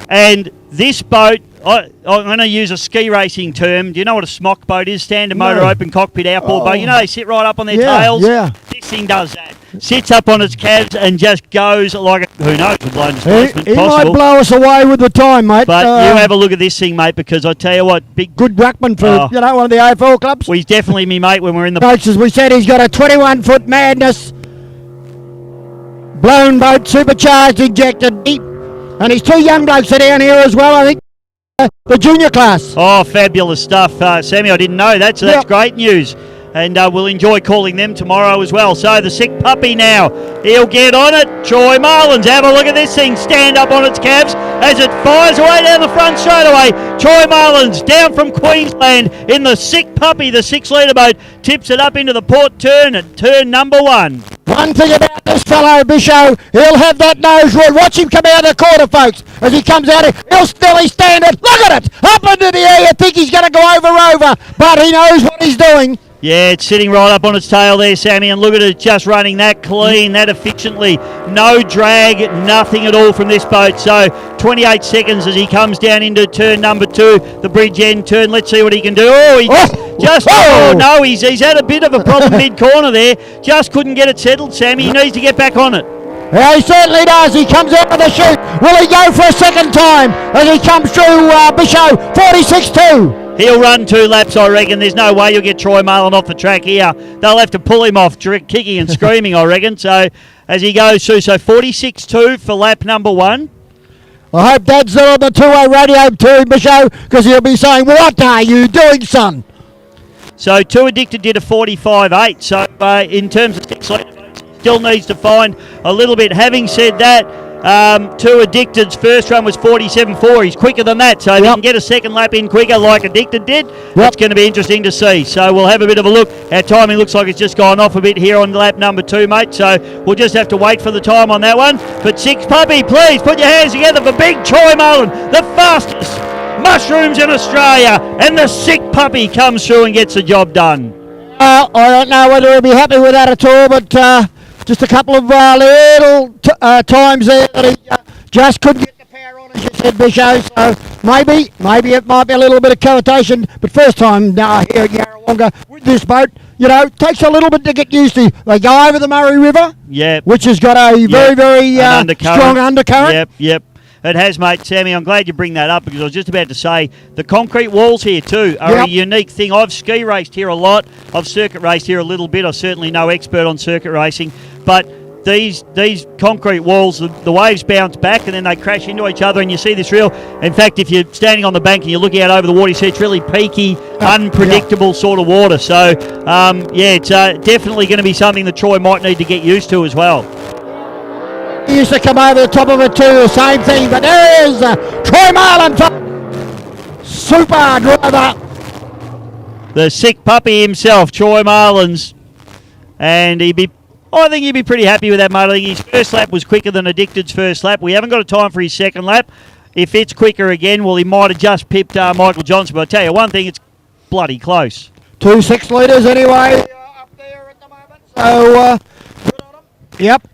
And this boat, I'm going to use a ski racing term. Do you know what a smock boat is? Standard motor open cockpit outboard boat. You know they sit right up on their tails? Yeah. This thing does that. Sits up on its cabs and just goes like who knows, a blown displacement He possible. might blow us away with the time, mate. But you have a look at this thing, mate, because I tell you what, good ruckman for one of the AFL clubs. Well, he's definitely me mate when we're in the Coach, as we said, he's got a 21-foot Madness blown boat, supercharged, injected deep, and his 2 young blokes are down here as well. I think the junior class. Oh, fabulous stuff, Sammy. I didn't know that, so that's great news. and we'll enjoy calling them tomorrow as well. So the sick puppy now, he'll get on it. Troy Marlins, have a look at this thing, stand up on its calves as it fires away down the front straight away. Troy Marlins down from Queensland in the sick puppy, the 6-litre boat, tips it up into the port turn at turn number 1. One thing about this fellow, Bisho, he'll have that nose right. Watch him come out of the corner, folks. As he comes out, he'll still stand it. Look at it! Up into the air. You think he's going to go over, but he knows what he's doing. Yeah, it's sitting right up on its tail there, Sammy, and look at it just running that clean, that efficiently. No drag, nothing at all from this boat. So 28 seconds as he comes down into turn number 2, the bridge end turn. Let's see what he can do. No, he's had a bit of a problem mid-corner there. Just couldn't get it settled, Sammy. He needs to get back on it. Yeah, he certainly does. He comes out of the chute. Will he go for a second time as he comes through Bisho? 46-2. He'll run 2 laps, I reckon. There's no way you'll get Troy Marlin off the track here. They'll have to pull him off, kicking and screaming, I reckon. So as he goes through, so 46-2 for lap number 1. I hope Dad's there on the two-way radio to him, Bisho, because he'll be saying, "What are you doing, son?" So 2 Addicted did a 45.8. So in terms of 6-litre, still needs to find a little bit. Having said that, 2 Addicted's first run was 47.4. He's quicker than that, so if he can get a second lap in quicker like Addicted did, that's going to be interesting to see. So we'll have a bit of a look. Our timing looks like it's just gone off a bit here on lap number 2, mate, so we'll just have to wait for the time on that one. But 6 Puppy, please put your hands together for big Troy Marlin, the fastest mushrooms in Australia, and the sick puppy comes through and gets the job done. I don't know whether he'll be happy with that at all, but just a couple of little times there that he just couldn't get the power on, as you said, Bisho. So maybe it might be a little bit of cohabitation, but first time here at Yarrawonga with this boat, takes a little bit to get used to. They go over the Murray River, which has got a very strong undercurrent. Yep. It has, mate. Sammy, I'm glad you bring that up because I was just about to say the concrete walls here too are a unique thing. I've ski raced here a lot. I've circuit raced here a little bit. I'm certainly no expert on circuit racing, but these concrete walls, the waves bounce back and then they crash into each other and you see this real, in fact, if you're standing on the bank and you're looking out over the water, you see it's really peaky, unpredictable sort of water. So, it's definitely going to be something that Troy might need to get used to as well. He used to come over the top of it too, the same thing, but there is Troy Marlin, super driver. The sick puppy himself, Troy Marlins, and I think he'd be pretty happy with that, mate. I think his first lap was quicker than Addicted's first lap. We haven't got a time for his second lap. If it's quicker again, well, he might have just pipped Michael Johnson, but I tell you one thing, it's bloody close. 2 6-litres anyway up there at the moment, so good on him. Yep.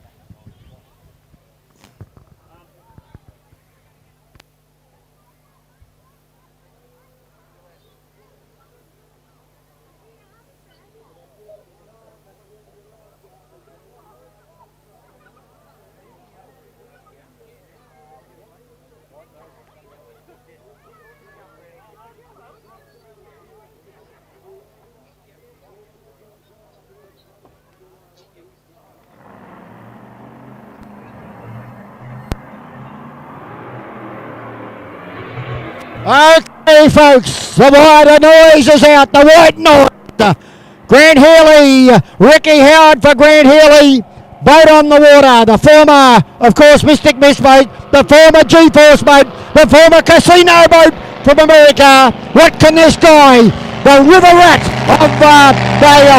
Okay, folks, the white noise is out. The white noise. Grant Healy, Ricky Howard for Grant Healy. Boat on the water. The former, of course, Mystic Mist boat. The former G-Force boat. The former Casino boat from America. What can this guy, the river rat of the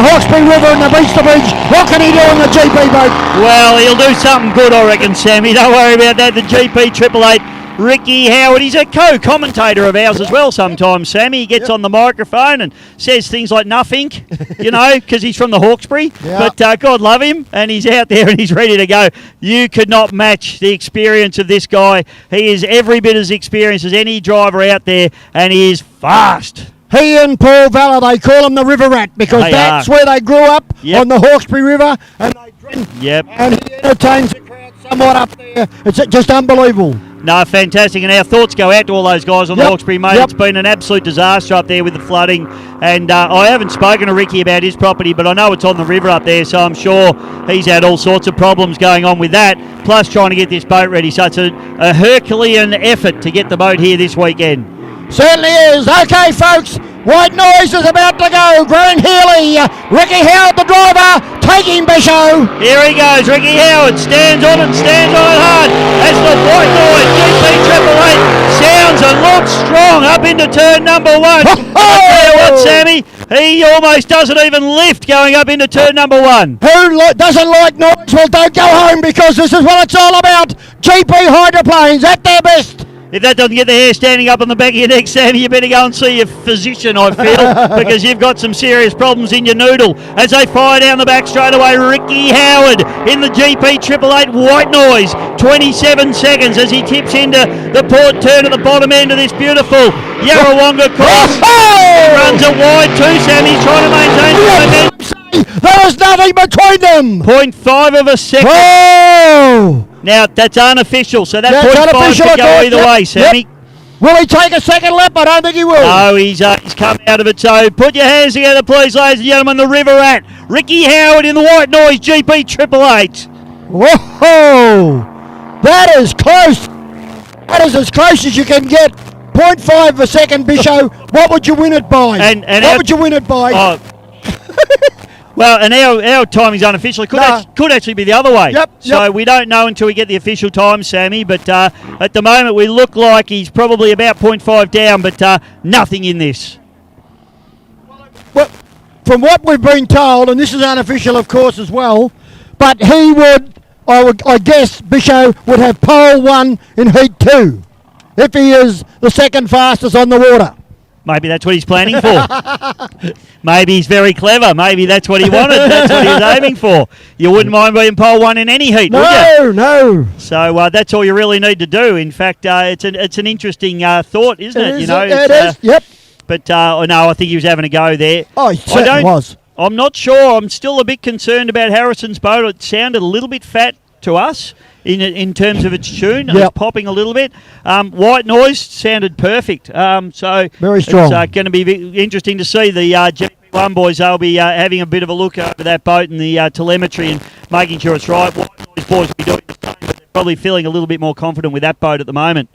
Hawkesbury River and the Beaster Bridge, what can he do on the GP boat? Well, he'll do something good, I reckon, Sammy. Don't worry about that. The GP 888. Ricky Howard, he's a co-commentator of ours as well sometimes, Sammy. He gets on the microphone and says things like nothing, because he's from the Hawkesbury. But God love him, and he's out there and he's ready to go. You could not match the experience of this guy. He is every bit as experienced as any driver out there, and he is fast. He and Paul Valla, they call him the River Rat because that's where they grew up on the Hawkesbury River, and they drink. And he entertains the crowd somewhat up there. It's just unbelievable. No, fantastic, and our thoughts go out to all those guys on the Hawkesbury, mate. It's been an absolute disaster up there with the flooding, and I haven't spoken to Ricky about his property, but I know it's on the river up there, so I'm sure he's had all sorts of problems going on with that, plus trying to get this boat ready. So it's a Herculean effort to get the boat here this weekend. Certainly is. Okay, folks, White Noise is about to go. Grant Healy, Ricky Howard, the driver, taking Bisho. Here he goes, Ricky Howard stands on it hard as the White Noise GP Triple Eight sounds and looks strong up into turn number 1. I tell you what, Sammy, he almost doesn't even lift going up into turn number 1. Who doesn't like noise? Well, don't go home because this is what it's all about. GP hydroplanes at their best. If that doesn't get the hair standing up on the back of your neck, Sammy, you better go and see your physician, I feel, because you've got some serious problems in your noodle. As they fire down the back straight away, Ricky Howard in the GP Triple Eight White Noise, 27 seconds as he tips into the port turn at the bottom end of this beautiful Yarrawonga course. He runs it wide too, Sammy, trying to maintain the momentum. There is nothing between them. 0.5 of a second. Oh! Now, that's unofficial, so that That's 0.5 unofficial, could go of course. either way, Sammy. Yep. Will he take a second lap? I don't think he will. No, he's come out of it. So put your hands together, please, ladies and gentlemen. The River Rat, Ricky Howard in the White Noise GP Triple Eight. Whoa! That is close. That is as close as you can get. 0.5 of a second, Bisho. What would you win it by? And what would you win it by? Oh. Well, and our timing's unofficial. It could actually be the other way. So we don't know until we get the official time, Sammy. But at the moment, we look like he's probably about 0.5 down, but nothing in this. Well, from what we've been told, and this is unofficial, of course, as well, but he would, I guess, Bisho would have pole 1 in heat 2 if he is the second fastest on the water. Maybe that's what he's planning for. Maybe he's very clever. Maybe that's what he wanted. That's what he was aiming for. You wouldn't mind being pole 1 in any heat, would you? No. So that's all you really need to do. In fact, it's an interesting thought, isn't it? It is. Yep. But no, I think he was having a go there. Oh, he certainly was. I'm not sure. I'm still a bit concerned about Harrison's boat. It sounded a little bit fat to us in terms of its tune. It was popping a little bit. White Noise sounded perfect. So very strong. It's going to be interesting to see the GP1 boys. They'll be having a bit of a look over that boat and the telemetry and making sure it's right. White Noise boys will be doing the same, but they're probably feeling a little bit more confident with that boat at the moment.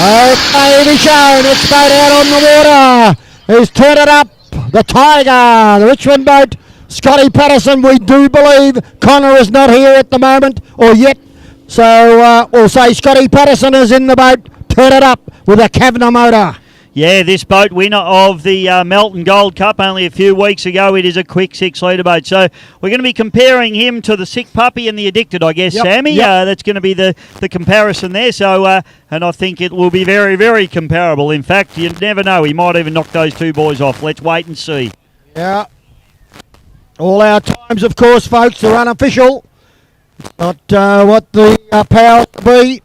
Okay, be shown. It's boat out on the water. He's turned it up. The Tiger, the Richmond boat. Scotty Patterson, we do believe Connor is not here at the moment, or yet. So we'll say Scotty Patterson is in the boat. Turn it up with a Kavanagh motor. Yeah, this boat, winner of the Melton Gold Cup only a few weeks ago. It is a quick 6-litre boat. So we're going to be comparing him to the Sick Puppy and the Addicted, I guess, Yep, Sammy. yep. That's going to be the comparison there. So, and I think it will be very, very comparable. In fact, you never know. He might even knock those two boys off. Let's wait and see. Yeah. All our times, of course, folks, are unofficial. Not what the powers to be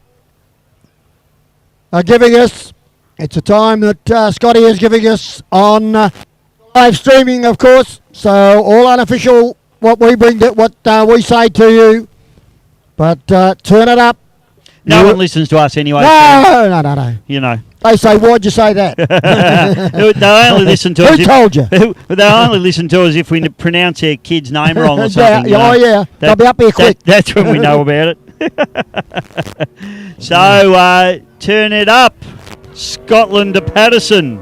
are giving us. It's a time that Scotty is giving us on live streaming, of course. So all unofficial, what we bring, what we say to you. But turn it up. No one listens to us anyway. No. You know. They say, why'd you say that? They only listen to us. Who told you? They only listen to us if we pronounce their kid's name wrong or something. Yeah, oh, yeah. They'll be up here quick. That's when we know about it. So, turn it up. Scotland to Patterson.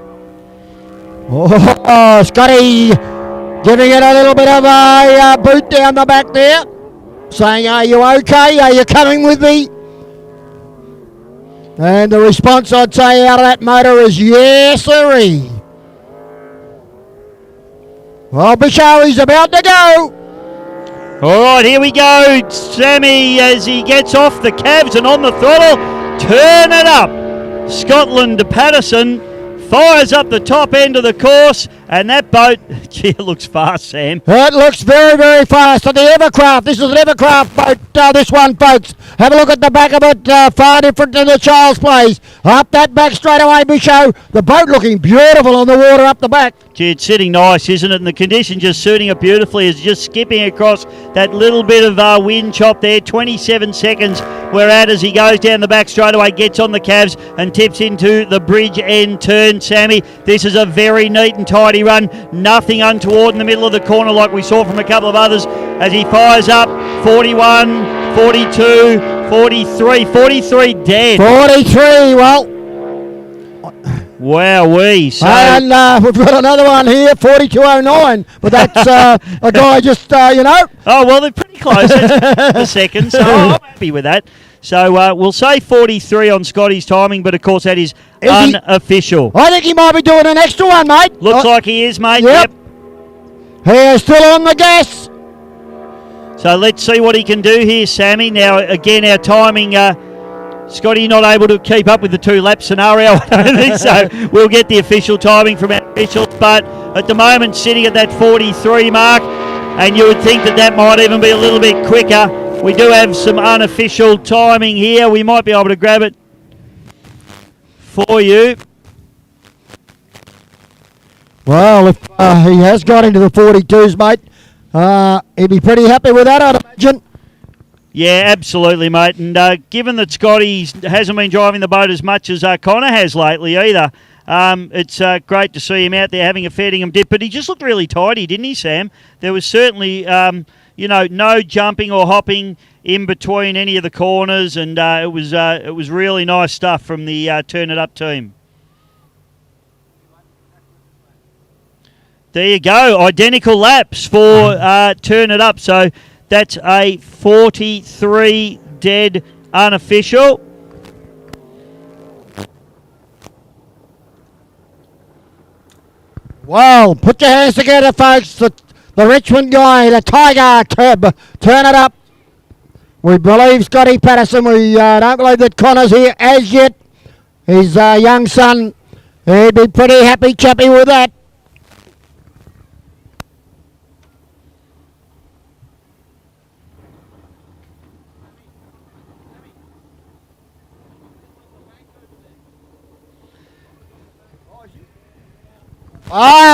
Oh, Scotty giving it a little bit of a boot down the back there. Saying, are you okay? Are you coming with me? And the response, I'd say, out of that motor is yes, sirree. Well, Bishow is about to go. All right, here we go. Sammy, as he gets off the cabs and on the throttle, turn it up. Scotland to Patterson, fires up the top end of the course, and that boat, gee, it looks fast, Sam. It looks very, very fast. On the Evercraft, this is an Evercraft boat, this one, folks. Have a look at the back of it, far different than the Child's Place. Up that back straight away, Bishow. The boat looking beautiful on the water up the back. Gee, it's sitting nice, isn't it? And the condition just suiting it beautifully. Is just skipping across that little bit of wind chop there. 27 seconds we're at as he goes down the back straight away, gets on the cabs and tips into the bridge end turn, Sammy. This is a very neat and tidy run. Nothing untoward in the middle of the corner like we saw from a couple of others as he fires up. 41, 42, 43, 43 dead. 43, well. Wowee. So, And we've got another one here, 4209. But that's a guy just, you know. Oh, well, they're pretty close. That's the second, so I'm happy with that. So we'll say 43 on Scotty's timing, but of course that is unofficial. I think he might be doing an extra one, mate. Looks like he is, mate. Yep. He is still on the gas. So let's see what he can do here, Sammy. Now, again, our timing, Scotty not able to keep up with the 2-lap scenario, I don't think so. We'll get the official timing from our officials, but at the moment sitting at that 43 mark, and you would think that that might even be a little bit quicker. We do have some unofficial timing here. We might be able to grab it for you. Well, if he has got into the 42s, mate, he'd be pretty happy with that, I'd imagine. Yeah, absolutely, mate. And given that Scotty hasn't been driving the boat as much as Connor has lately either, it's great to see him out there having a fair dingham dip. But he just looked really tidy, didn't he, Sam? There was certainly, no jumping or hopping in between any of the corners, and it was really nice stuff from the Turn It Up team. There you go, identical laps for Turn It Up. So that's a 43 dead unofficial. Well, put your hands together, folks. The Richmond guy, the Tiger, turn it up. We believe Scotty Patterson. We don't believe that Connor's here as yet. His young son, he'd be pretty happy chappy with that.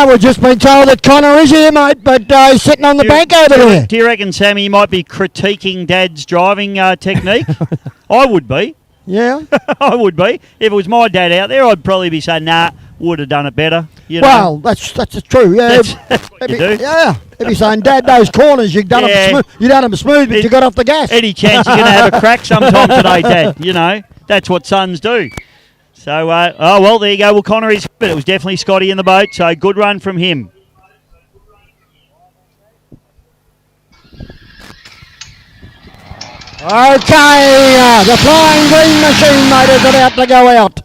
We've just been told that Connor is here, mate, but he's sitting on the bank over there. Do you reckon, Sammy, you might be critiquing Dad's driving technique? I would be. Yeah? I would be. If it was my dad out there, I'd probably be saying, nah, would have done it better. You know? Well, that's true. Yeah, that's what you do. Yeah, if you're saying, Dad, those corners, you've done them smooth, but you got off the gas. Any chance you're going to have a crack sometime today, Dad? You know, that's what sons do. So, there you go. Well, Connor is, but it was definitely Scotty in the boat, so good run from him. Okay, the Flying Green Machine, mate, is about to go out.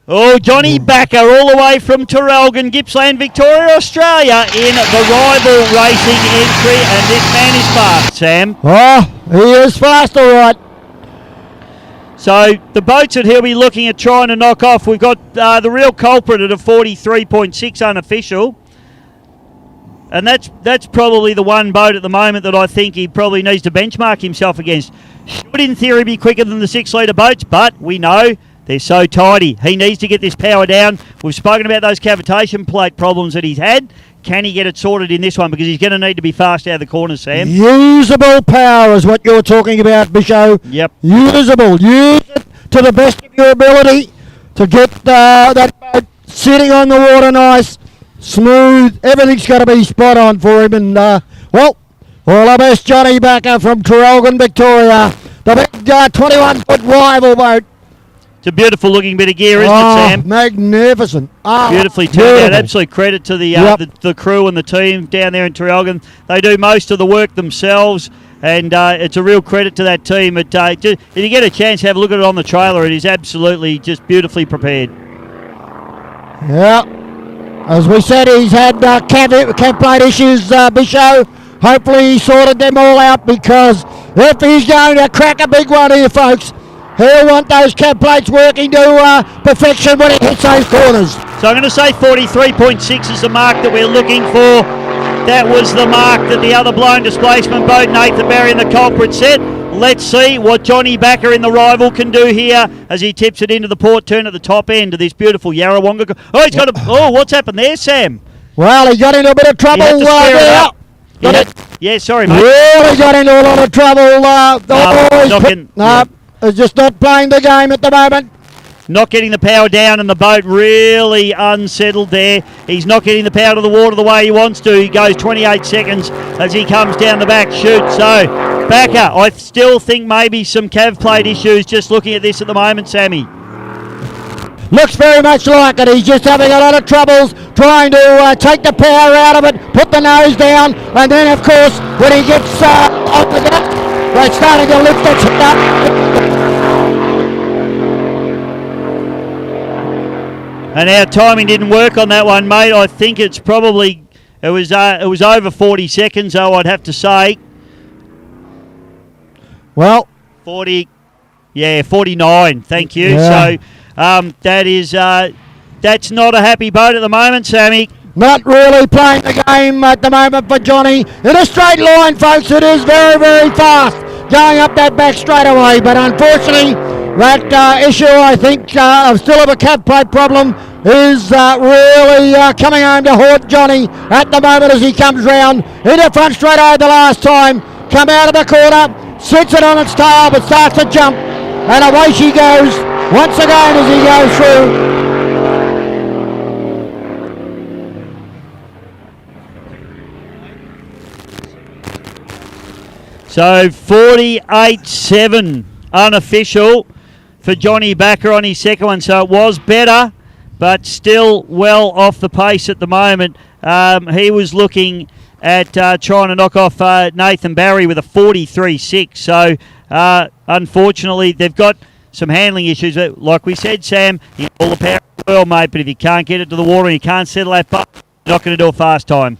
Oh, Johnny Backer all the way from Terrelgan, Gippsland, Victoria, Australia in the rival racing entry, and this man is fast, Sam. Oh, he is fast, all right. So the boats that he'll be looking at trying to knock off, we've got the real culprit at a 43.6 unofficial. And that's probably the one boat at the moment that I think he probably needs to benchmark himself against. Should in theory be quicker than the 6 litre boats, but we know they're so tidy. He needs to get this power down. We've spoken about those cavitation plate problems that he's had. Can he get it sorted in this one? Because he's going to need to be fast out of the corners, Sam. Usable power is what you're talking about, Bisho. Yep. Usable. Use it to the best of your ability to get that boat sitting on the water nice. Smooth, everything's got to be spot on for him. And, all the best, Johnny Backer from Terrelgan, Victoria. The big 21-foot rival boat. It's a beautiful looking bit of gear, isn't it, Sam? Magnificent. Beautifully turned out. Absolute credit to the crew and the team down there in Terrelgan. They do most of the work themselves, and it's a real credit to that team. If you get a chance, have a look at it on the trailer. It is absolutely just beautifully prepared. Yeah. As we said, he's had cab plate issues, Bisho. Hopefully he sorted them all out, because if he's going to crack a big one here, folks, he'll want those cab plates working to perfection when he hits those corners. So I'm going to say 43.6 is the mark that we're looking for. That was the mark that the other blown displacement boat, Nathan Barry and the culprit, set. Let's see what Johnny Backer in the rival can do here as he tips it into the port turn at the top end of this beautiful Yarrawonga. Oh, he's got what's happened there, Sam? Well, he got into a bit of trouble there. Yeah, sorry, mate. Really got into a lot of trouble. He's just not playing the game at the moment. Not getting the power down, and the boat really unsettled there. He's not getting the power to the water the way he wants to. He goes 28 seconds as he comes down the back chute. So, Backer, I still think maybe some cav plate issues just looking at this at the moment, Sammy. Looks very much like it. He's just having a lot of troubles trying to take the power out of it, put the nose down, and then, of course, when he gets on the deck, they're starting to lift the tip up. And our timing didn't work on that one, mate. I think it's probably it was over 40 seconds, though, I'd have to say. Well, 49. Thank you. Yeah. So that's not a happy boat at the moment, Sammy. Not really playing the game at the moment for Johnny. In a straight line, folks, it is very, very fast going up that back straightaway. But unfortunately, that issue, I think, of still of a cab plate problem is really coming home to haunt Johnny at the moment as he comes round into front straightaway the last time. Come out of the corner, sits it on its tail, but starts to jump. And away she goes once again as he goes through. So 48.7 unofficial for Johnny Backer on his second one. So it was better, but still well off the pace at the moment. He was looking at trying to knock off Nathan Barry with a 43.6. So unfortunately, they've got some handling issues. Like we said, Sam, you have all the power in the world, mate, but if you can't get it to the water and you can't settle that boat, you're not going to do a fast time.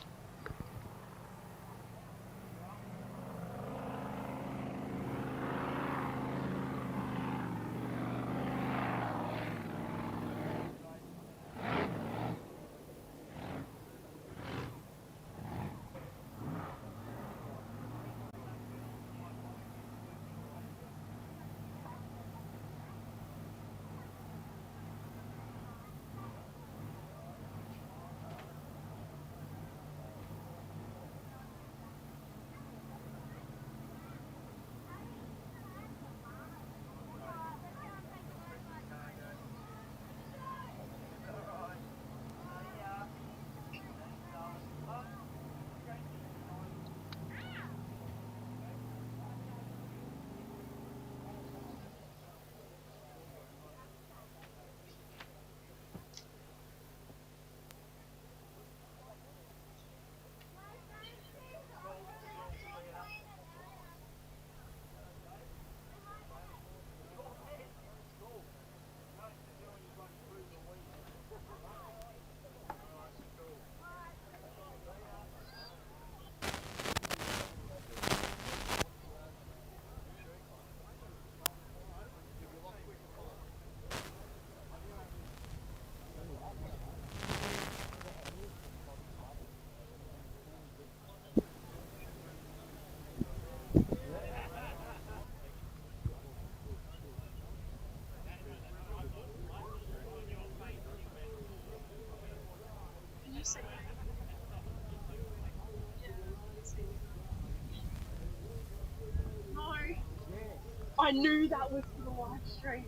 I knew that was for the live stream.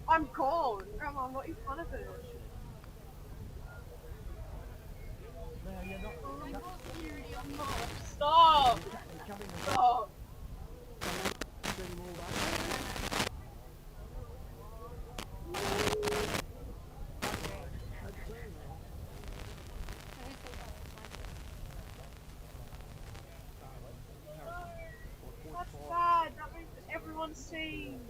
I'm gone. Come on, what in front of it? I'm not, Cutie, I'm not. Stop! Stop! That's bad. That means that everyone's seen.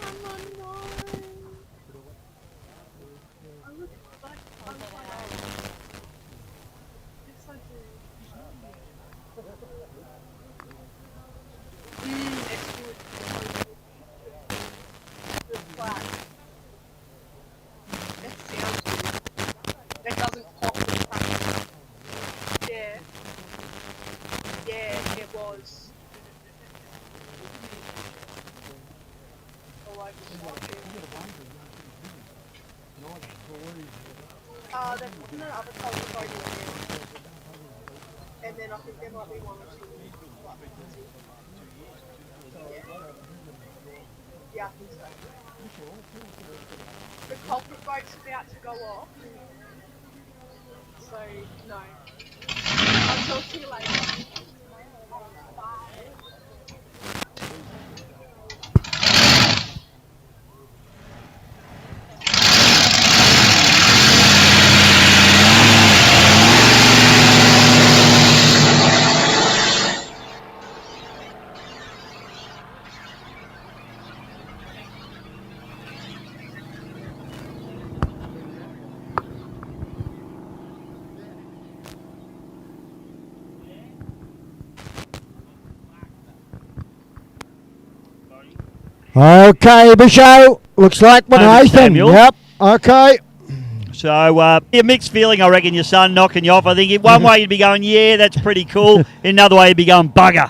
Come on, no. I look like I'm fine. Yes, I do. It's good. Good black. That sounds good. That doesn't pop the crack. Yeah. Yeah, it was. Oh, I just watched it. There's no other colours going in. And then I think there might be one or two. Yeah, I think so. The culprit boat's about to go off. So, no. I'll talk to you later. Okay, Bisho. Looks like with Over Nathan. Samuel. Yep. Okay. So, a mixed feeling, I reckon, your son knocking you off. I think in one way you'd be going, yeah, that's pretty cool. In another way you'd be going, bugger.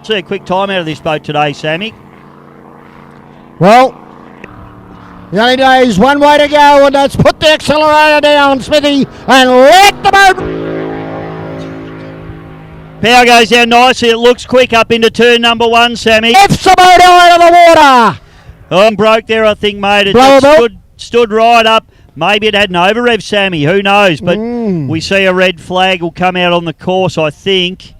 See a quick time out of this boat today, Sammy. Well, the only day is one way to go, and that's put the accelerator down, Smithy, and let the boat. Power goes down nicely. It looks quick up into turn number one, Sammy. Lifts the boat out of the water. Oh, broke there, I think, mate. It Blow just stood right up. Maybe it had an over rev, Sammy. Who knows? But we see a red flag will come out on the course, I think,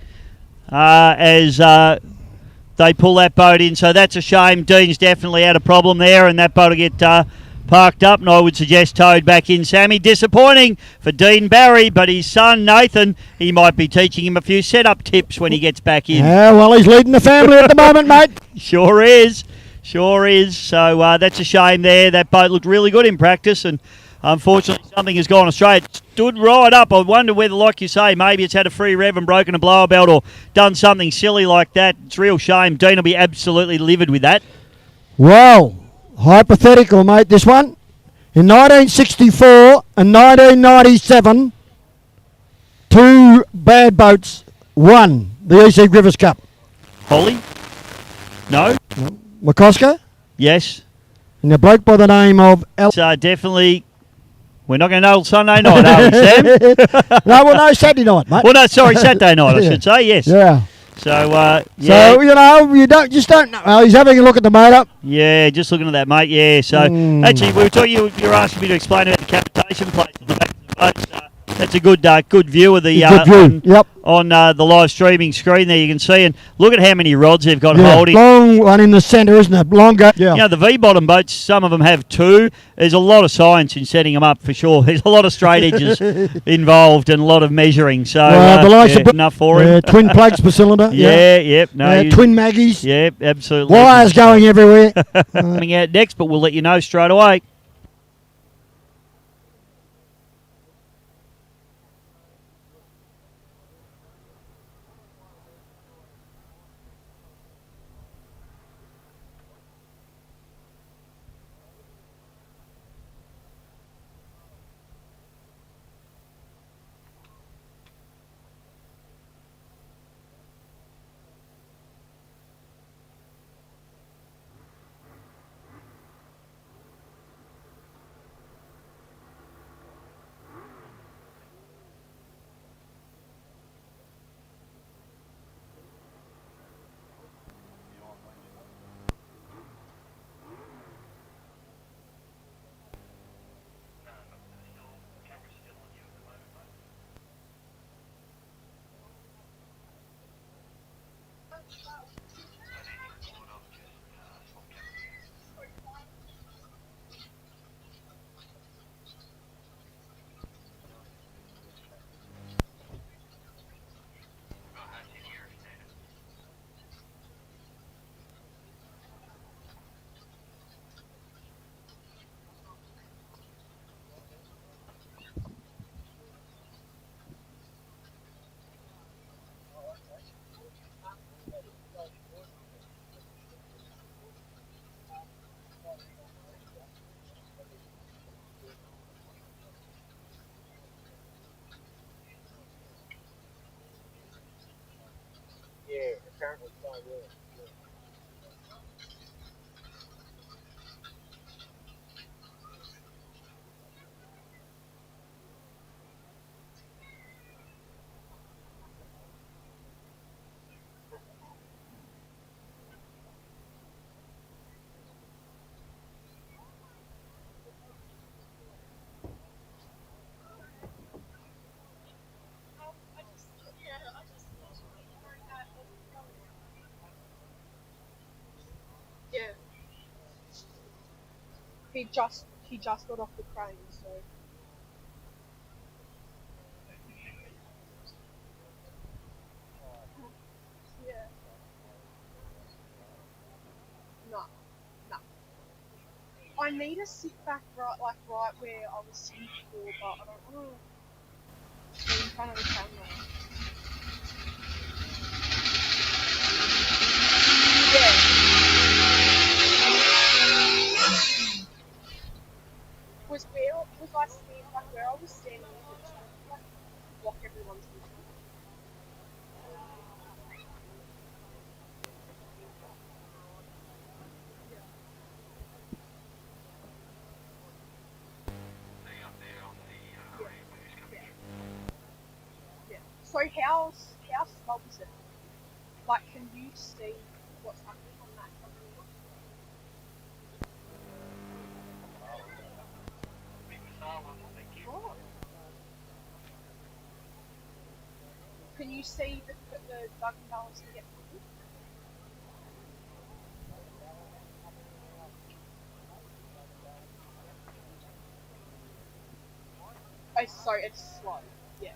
as they pull that boat in. So that's a shame. Dean's definitely had a problem there, and that boat will get parked up, and I would suggest towed back in, Sammy. Disappointing for Dean Barry, but his son, Nathan, he might be teaching him a few setup tips when he gets back in. Yeah, well, he's leading the family at the moment, mate. Sure is. Sure is. So that's a shame there. That boat looked really good in practice, and unfortunately something has gone astray. It stood right up. I wonder whether, like you say, maybe it's had a free rev and broken a blower belt or done something silly like that. It's a real shame. Dean will be absolutely livid with that. Well, hypothetical, mate, this one. In 1964 and 1997, two bad boats won the EC Rivers Cup. Holly? No? McCosker Yes. and a bloke by the name of So definitely, we're not going to know Sunday night, are we, Sam? no, Saturday night, mate. Well, no, sorry, Saturday night, I should say, yes. Yeah. So, So, you know, you don't know. He's having a look at the motor. Yeah, just looking at that, mate. Yeah. So, actually, we were talking. You were asking me to explain about the cavitation plate on the back of the boat. That's a good view of the Good view. Yep. on the live streaming screen there. You can see, and look at how many rods they've got Yeah, holding. long one in the centre, isn't it? Longer. Yeah. You know, the V-bottom boats, some of them have two. There's a lot of science in setting them up for sure. There's a lot of straight edges involved and a lot of measuring. So, the likes of enough for him. twin plugs per cylinder. Yep. No, twin Maggies. Yep, absolutely. Wires going everywhere. Coming out next, but we'll let you know straight away. Yeah. He just got off the crane, so. Yeah. No. No. I need to sit back right where I was sitting before, but I don't want to be in front of the camera. Yeah. Was I standing where I was standing? Like block everyone's vision. Yeah. So how slow is it? Like, can you see what's happening on that camera? Oh. Can you see the bug balance to get through? Oh, sorry, it's slow. Yeah.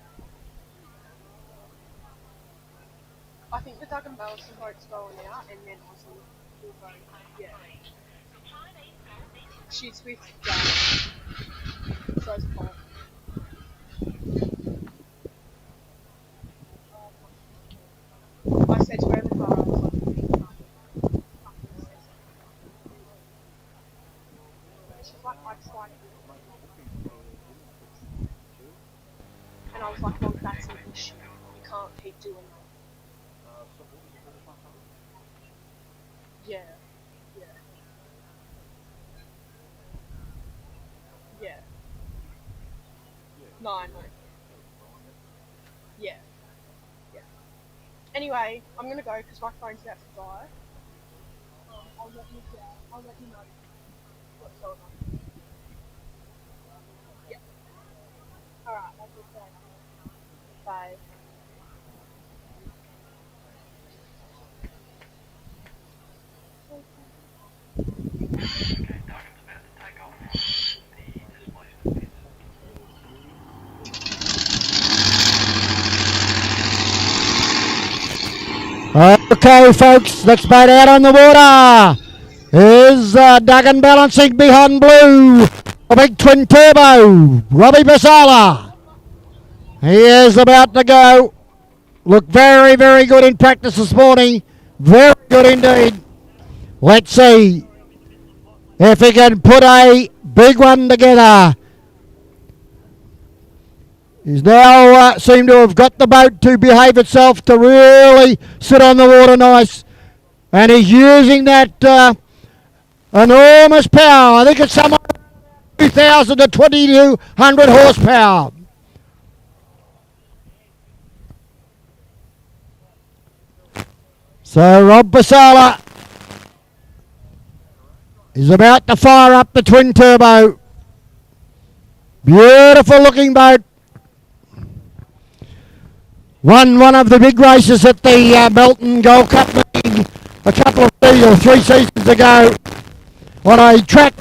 I think the Dug and Ballast boat's going out, and then Aussie will go. Yeah. She's with Dad. So it's Paul. I said to her in the car, I was like, she's like, I tried it. And I was like, well, that's an issue. You can't keep doing that. Yeah. Yeah. Yeah. No, I know. Yeah. Yeah. Anyway, I'm gonna go because my phone's about to die. I'll let you know what's going on. Yeah. Alright, I'll do that. Bye. Okay, folks, next boat out on the water is Duggan balancing behind Blue. A big twin turbo, Robbie Basala. He is about to go. Looked very, very good in practice this morning. Very good indeed. Let's see if he can put a big one together. He's now seemed to have got the boat to behave itself, to really sit on the water nice. And he's using that enormous power. I think it's somewhere 2,000 to 2,200 horsepower. So Rob Basala is about to fire up the twin turbo. Beautiful looking boat. Won one of the big races at the Melton Gold Cup meeting a couple of 3 seasons ago on a track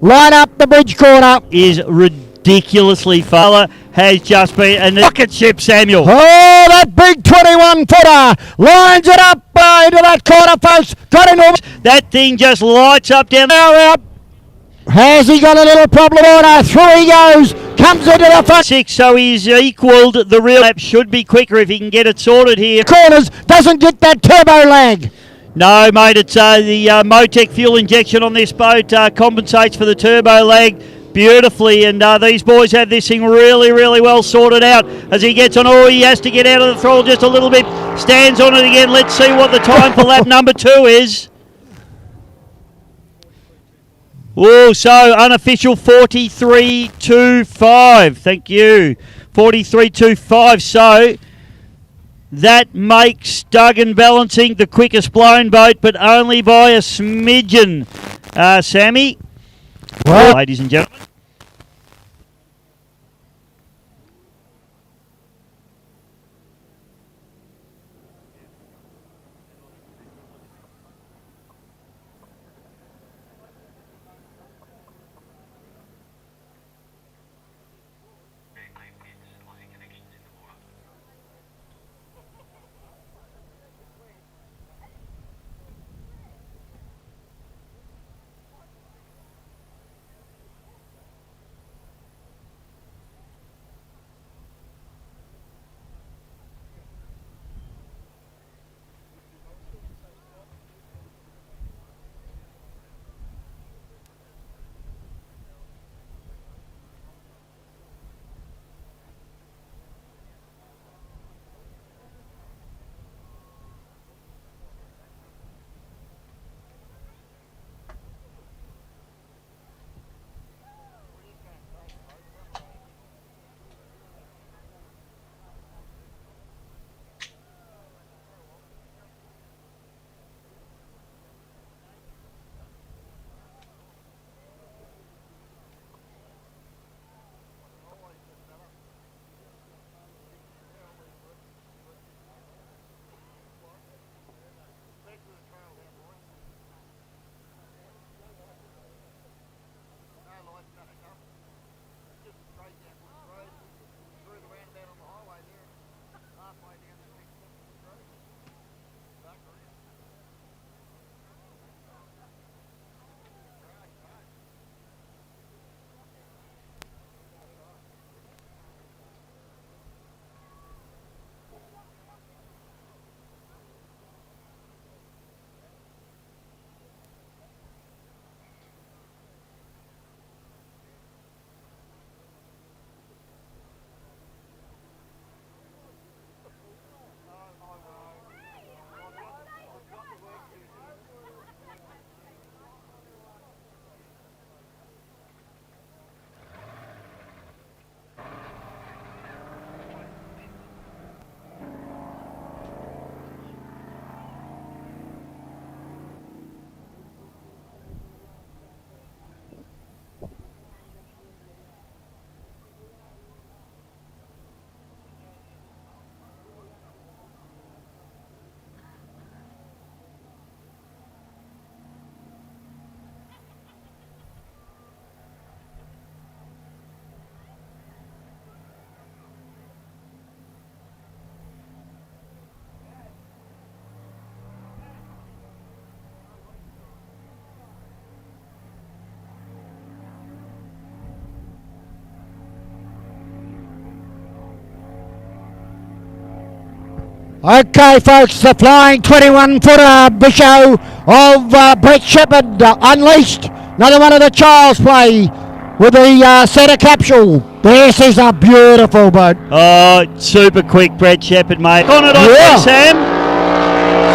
right up the bridge corner. Is ridiculously fella has just been a rocket ship, Samuel. Oh, that big 21-footer lines it up into that corner, folks. Got enormous. That thing just lights up down Now out. Has he got a little problem on her? Through he goes. Comes into the front. 6, so he's equalled the real lap. Should be quicker if he can get it sorted here. Corners. Doesn't get that turbo lag. No, mate, it's the Motec fuel injection on this boat compensates for the turbo lag. beautifully, and these boys have this thing really, really well sorted out as he gets on. Oh, he has to get out of the throttle just a little bit. Stands on it again. Let's see what the time for lap number 2 is. Oh, so unofficial 43.25. Thank you. 43.25. So that makes Duggan Balancing the quickest blown boat, but only by a smidgen. Sammy. Well, ladies and gentlemen. Okay, folks, the flying 21-footer Bisho of Brett Shepherd unleashed. Another one of the Child's Play with the center capsule. This is a beautiful boat. Oh, super quick, Brett Shepherd, mate. On it, Sam.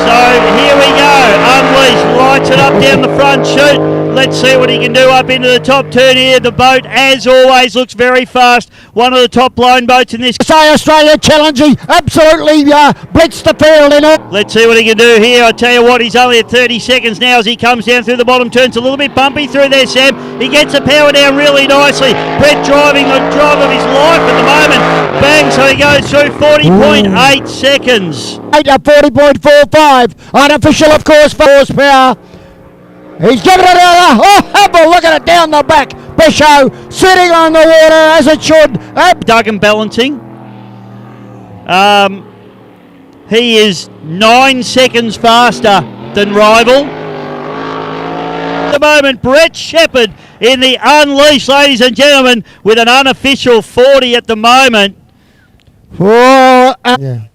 So here we go. Unleashed, lights it up down the front chute. Let's see what he can do up into the top turn here. The boat, as always, looks very fast. One of the top blown boats in this. Say Australia challenging, absolutely blitzed the field in it. Let's see what he can do here. I tell you what, he's only at 30 seconds now as he comes down through the bottom turns. A little bit bumpy through there, Sam. He gets the power down really nicely. Brett driving the drive of his life at the moment. Bang, so he goes through 40.8 seconds. 40.45. Unofficial, of course, for horsepower. He's giving it another. Oh, have a look at it down the back. Bisho sitting on the water as it should. Duggan Balancing. He is 9 seconds faster than rival. At the moment, Brett Shepherd in the Unleashed, ladies and gentlemen, with an unofficial 40 at the moment. Yeah.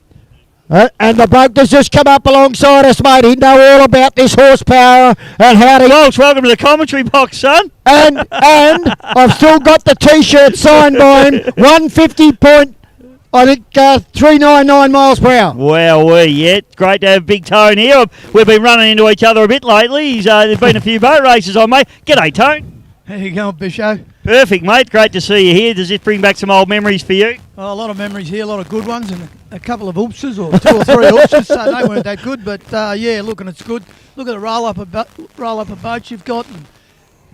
And the bloke that's just come up alongside us, mate, he'd know all about this horsepower and how to... Welch, welcome to the commentary box, son. And I've still got the T-shirt signed by him, 399 miles per hour. Wow, yeah. Great to have Big Tone here. We've been running into each other a bit lately. There's been a few boat races on, mate. G'day, Tone. How you going, Bisho? Perfect, mate. Great to see you here. Does this bring back some old memories for you? Oh, a lot of memories here, a lot of good ones, and a couple of oopses, or 2 or 3 oopses, so they weren't that good. But yeah, look, and it's good. Look at the roll up of boats you've got. And,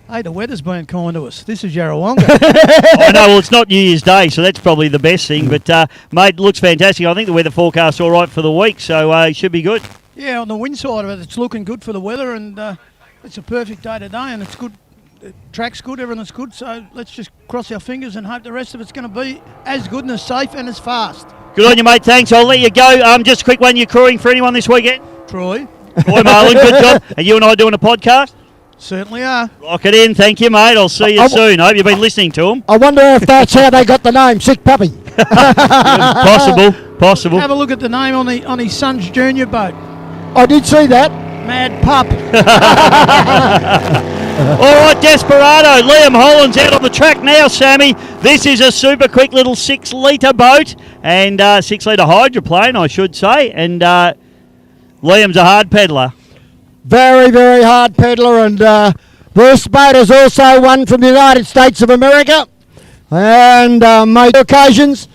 hey, the weather's been kind to us. This is Yarrawonga. I know, well, it's not New Year's Day, so that's probably the best thing. But, mate, it looks fantastic. I think the weather forecast's all right for the week, so it should be good. Yeah, on the wind side of it, it's looking good for the weather, and it's a perfect day today, and it's good. The track's good, everything's good, so let's just cross our fingers and hope the rest of it's going to be as good and as safe and as fast. Good on you, mate. Thanks. I'll let you go. Just a quick one. You're crewing for anyone this weekend? Troy? Troy Marlin, good job. Are you and I doing a podcast? Certainly are. Lock it in. Thank you, mate. I'll see you soon. I hope you've been listening to them. I wonder if that's how they got the name, Sick Puppy. Possible. Have a look at the name on his son's junior boat. I did see that. Mad Pup. All right, Desperado. Liam Holland's out on the track now, Sammy. This is a super quick little 6-litre boat and 6-litre hydroplane, I should say. And Liam's a hard peddler. Very, very hard peddler. And this boat is also one from the United States of America. And made occasions.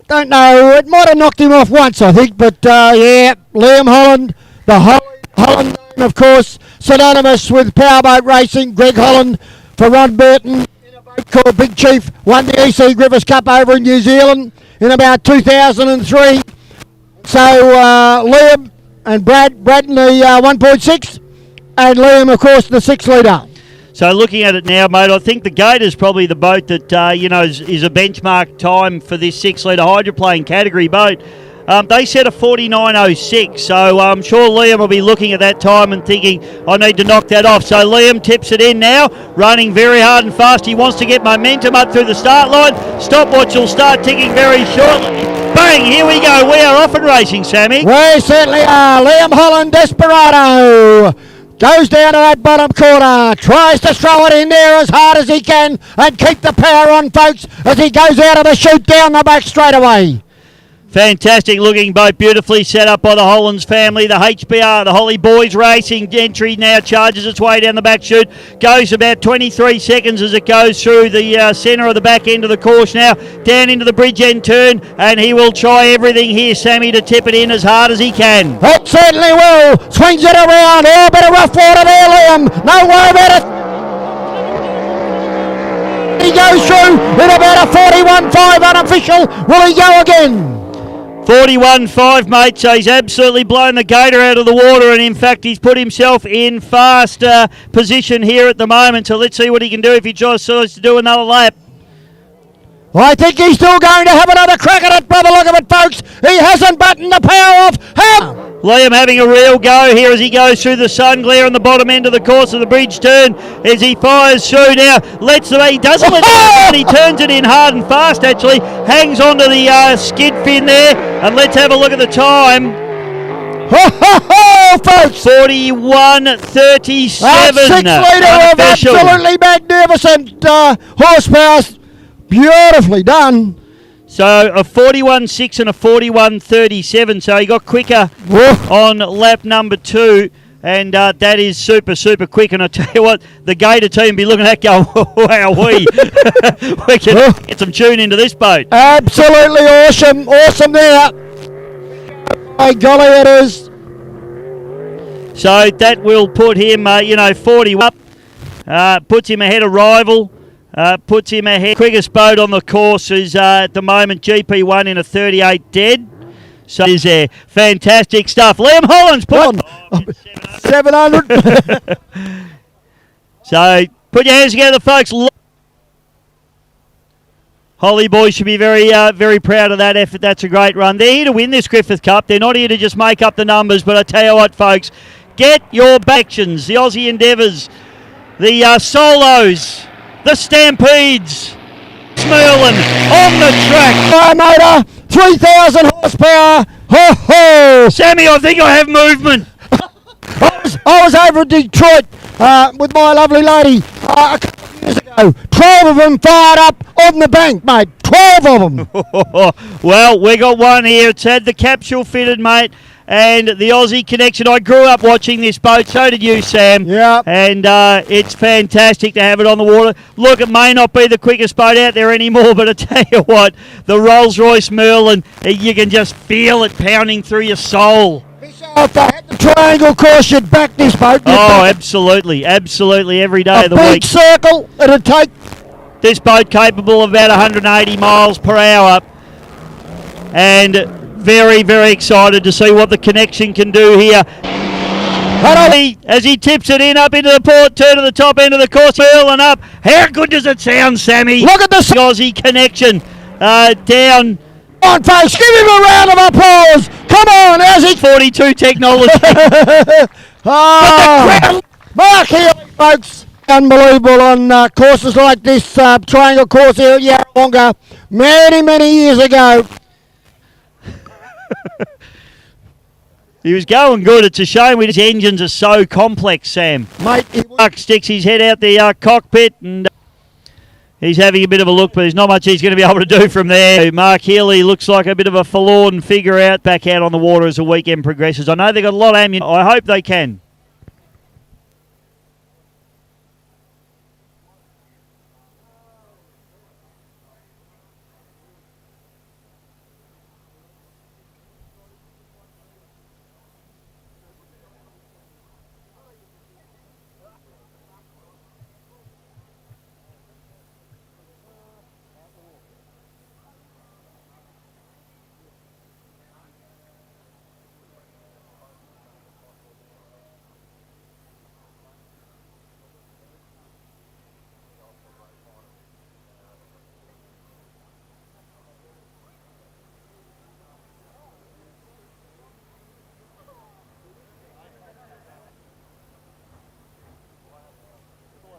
Don't know, it might have knocked him off once, I think. But yeah, Liam Holland, the Holland name, of course, synonymous with powerboat racing. Greg Holland for Ron Burton in a boat called Big Chief, won the EC Griffiths Cup over in New Zealand in about 2003. So Liam and Brad in the 1.6, and Liam, of course, the 6-litre. So looking at it now, mate, I think the Gator's probably the boat that, is a benchmark time for this 6-litre hydroplane category boat. They set a 49.06, so I'm sure Liam will be looking at that time and thinking, I need to knock that off. So Liam tips it in now, running very hard and fast. He wants to get momentum up through the start line. Stopwatch will start ticking very shortly. Bang, here we go. We are off and racing, Sammy. We certainly are. Liam Holland, Desperado. Goes down to that bottom corner, tries to throw it in there as hard as he can and keep the power on, folks, as he goes out of the chute down the back straight away. Fantastic looking boat, beautifully set up by the Hollands family. The HBR, the Holly Boys Racing entry now charges its way down the back chute. Goes about 23 seconds as it goes through the centre of the back end of the course now. Down into the bridge end turn, and he will try everything here, Sammy, to tip it in as hard as he can. It certainly will. Swings it around. Oh, a bit of rough water there, Liam. No worry about it. He goes through in about a 41.5 unofficial. Will he go again? 41.5, mate, so he's absolutely blown the gator out of the water, and in fact he's put himself in fast position here at the moment, so let's see what he can do if he tries to do another lap. I think he's still going to have another crack at it, by the look of it, folks. He hasn't buttoned the power off. Liam having a real go here as he goes through the sun glare on the bottom end of the course of the bridge turn as he fires through now. He doesn't let it go, he turns it in hard and fast actually. Hangs onto the skid fin there, and let's have a look at the time. Folks! 41.37. That 6-litre of absolutely magnificent horsepower. Beautifully done. So a 41.6 and a 41.37. So he got quicker on lap number 2. And that is super, super quick. And I tell you what, the Gator team be looking at going, wow, we can get some tune into this boat. Absolutely awesome. Awesome there. My golly, it is. So that will put him, 40 up. Puts him ahead of rival. Puts him ahead. Quickest boat on the course is at the moment GP1 in a 38 dead. So is there. Fantastic stuff. Liam Holland's put on 700. So put your hands together, folks. Holly boys should be very, very proud of that effort. That's a great run. They're here to win this Griffith Cup. They're not here to just make up the numbers. But I tell you what, folks, get your bactions. The Aussie Endeavours, the Solos, the Stampedes, Smerlin on the track. Motor, 3,000 horsepower, Ho ho! Sammy, I think I have movement. I was over in Detroit with my lovely lady a couple of years ago. 12 of them fired up on the bank, mate. 12 of them. Well, we got one here. It's had the capsule fitted, mate, and the Aussie connection. I grew up watching this boat. So did you, Sam. Yeah. And it's fantastic to have it on the water. Look, it may not be the quickest boat out there anymore, but I tell you what, the Rolls-Royce Merlin, you can just feel it pounding through your soul. If they had the triangle course, you'd back this boat. Oh, absolutely. Absolutely. Every day of the big week. circle, it'd take... This boat capable of about 180 miles per hour. And very, very excited to see what the connection can do here. As he tips it in up into the port, turn to the top end of the course, Merlin up. How good does it sound, Sammy? Look at the Aussie connection down. Come on, folks, give him a round of applause. Come on, as he... 42 technology. Mark Healy, folks. Unbelievable on courses like this triangle course here at Yarrawonga many, many years ago. He was going good. It's a shame his engines are so complex, Sam. Mate, Mark sticks his head out the cockpit and he's having a bit of a look, but there's not much he's going to be able to do from there. Mark Healy looks like a bit of a forlorn figure back out on the water as the weekend progresses. I know they've got a lot of ammunition. I hope they can.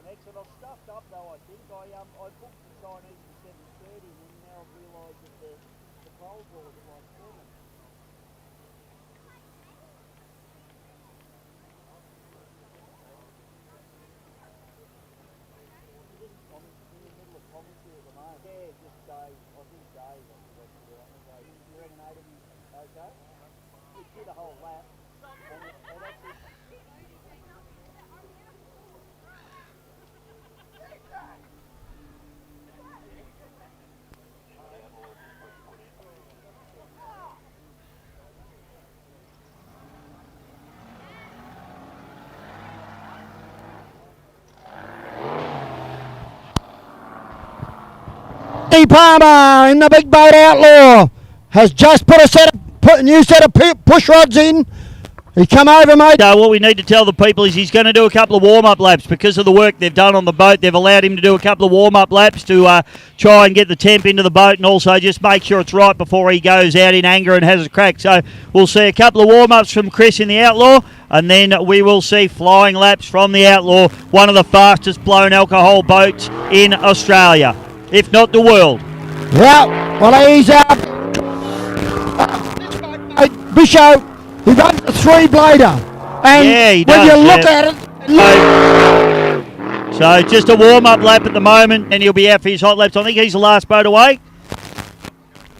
Excellent. I've stuffed up though, I think. I booked the Chinese for 7:30 and now I've realised that the cold draw was at like 7. I'm in the middle of commentary at the moment. Yeah, just Dave. I think Dave on the rest of the way. You reckon Ada be okay? It did a whole lap. And actually... Palmer in the big boat Outlaw has just put a new set of push rods in. He come over, mate. What we need to tell the people is he's going to do a couple of warm-up laps because of the work they've done on the boat. They've allowed him to do a couple of warm-up laps to try and get the temp into the boat and also just make sure it's right before he goes out in anger and has a crack. So we'll see a couple of warm-ups from Chris in the Outlaw, and then we will see flying laps from the Outlaw, one of the fastest blown alcohol boats in Australia, if not the world. Yeah, well, he's Bishop. He runs a 3-blader. And yeah, he when does, you look at it... So just a warm-up lap at the moment, and he'll be out for his hot laps. I think he's the last boat away.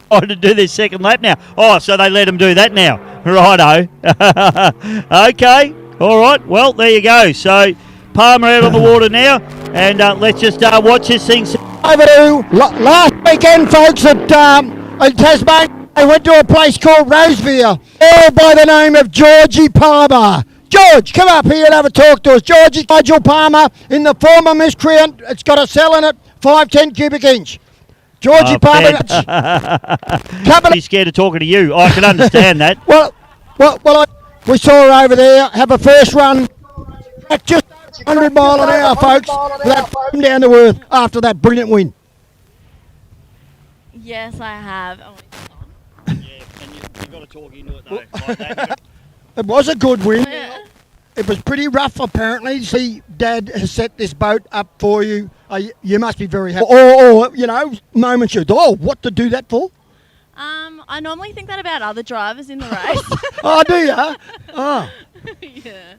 Oh, to do this second lap now. Oh, so they let him do that now. Righto. Okay. All right. Well, there you go. So Palmer out on the water now, and let's just watch this thing. Over to last weekend, folks, at Tasmania. They went to a place called Rosevere, all by the name of Georgie Palmer. George, come up here and have a talk to us. Georgie, Nigel Palmer, in the former miscreant, it's got a cell in it, 510 cubic inch. Georgie Palmer. He's scared of talking to you. I can understand that. Well, we saw her over there have a first run at just 100 mile an hour, folks. That down to earth after that brilliant win. Yes, I have. Yeah, and you've got to talk into it though. Like that. It was a good win. It was pretty rough, apparently. See, Dad has set this boat up for you. You must be very happy. Or you know, moments you thought, oh, what to do that for? I normally think that about other drivers in the race. Oh, do you? Oh, Yeah.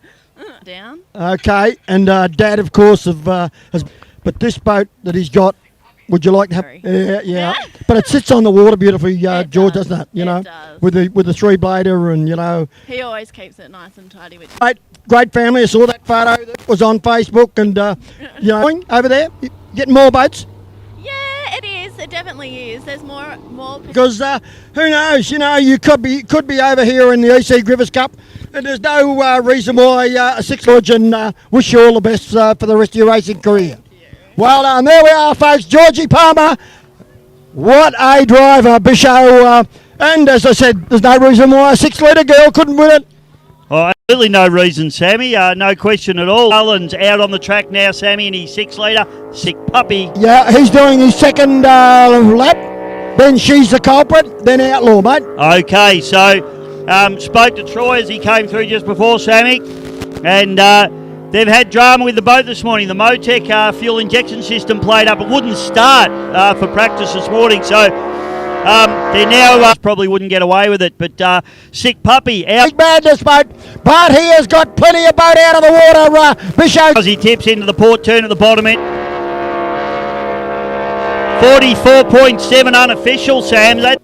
Down. okay. And Dad, of course, has. But this boat that he's got, would you like to have? Very. Yeah. But it sits on the water beautifully, George, does. doesn't it? You It know, does. with the three blader and He always keeps it nice and tidy with great family. I saw that photo that was on Facebook, and over there, getting more boats. Yeah, it is. It definitely is. There's more. Because who knows? You could be over here in the EC Griffiths Cup, and there's no reason why a Six Lodge, and wish you all the best for the rest of your racing career. Well done. There we are, folks. Georgie Palmer. What a driver, Bisho. And as I said, there's no reason why a 6-litre girl couldn't win it. Oh, absolutely no reason, Sammy. No question at all. Cullen's out on the track now, Sammy, and he's 6-litre. Sick puppy. Yeah, he's doing his second lap. Then she's the culprit. Then Outlaw, mate. Okay, so spoke to Troy as he came through just before, Sammy, and they've had drama with the boat this morning. The Motec fuel injection system played up. It wouldn't start for practice this morning, so they're now probably wouldn't get away with it. But Sick Puppy out. Big madness, mate. But he has got plenty of boat out of the water, Bisho. As he tips into the port turn at the bottom end. 44.7 unofficial, Sam. That's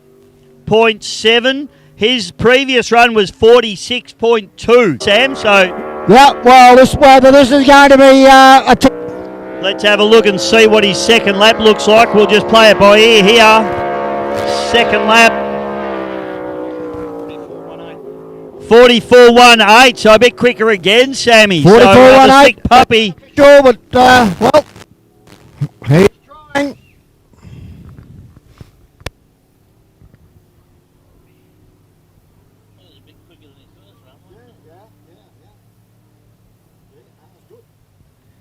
0.7. His previous run was 46.2, Sam. So yeah, well, this is going to be let's have a look and see what his second lap looks like. We'll just play it by ear here. Second lap. 44.18, so a bit quicker again, Sammy. 44.18. So, Sick Puppy. Sure, but, well, he's trying.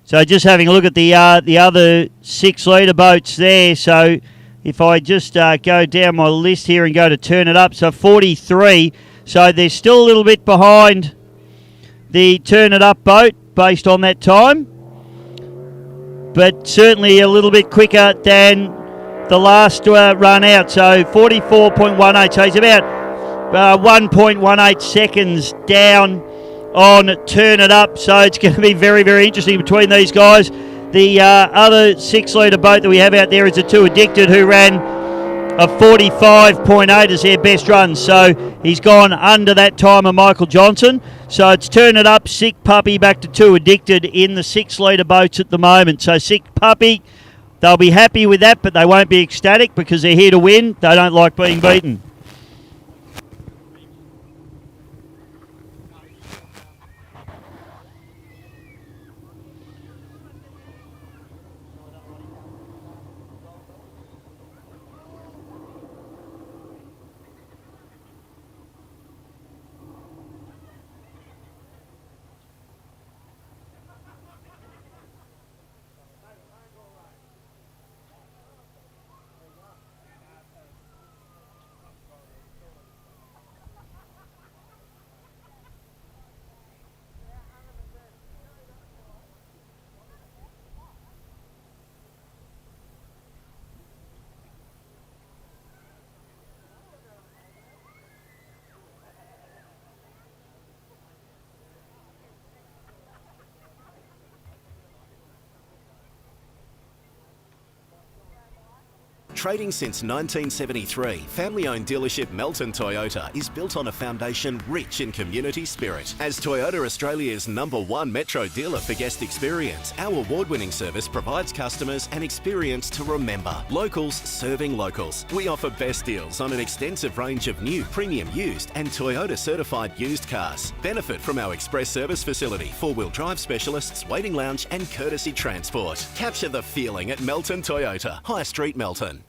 So just having a look at the other 6-litre boats there. So if I just go down my list here and go to turn it up, so 43. So they're still a little bit behind the turn it up boat based on that time, but certainly a little bit quicker than the last run out. So 44.18. So he's about 1.18 seconds down on turn it up, so it's going to be very, very interesting between these guys. The other 6-litre boat that we have out there is the Two Addicted, who ran a 45.8 as their best run, so he's gone under that time of Michael Johnson. So it's turn it up, Sick Puppy back to Two Addicted in the 6-litre boats at the moment. So Sick Puppy, they'll be happy with that, but they won't be ecstatic because they're here to win. They don't like being beaten. Trading since 1973, family-owned dealership Melton Toyota is built on a foundation rich in community spirit. As Toyota Australia's #1 metro dealer for guest experience, our award-winning service provides customers an experience to remember. Locals serving locals. We offer best deals on an extensive range of new, premium used and Toyota certified used cars. Benefit from our express service facility, 4-wheel drive specialists, waiting lounge and courtesy transport. Capture the feeling at Melton Toyota, High Street, Melton.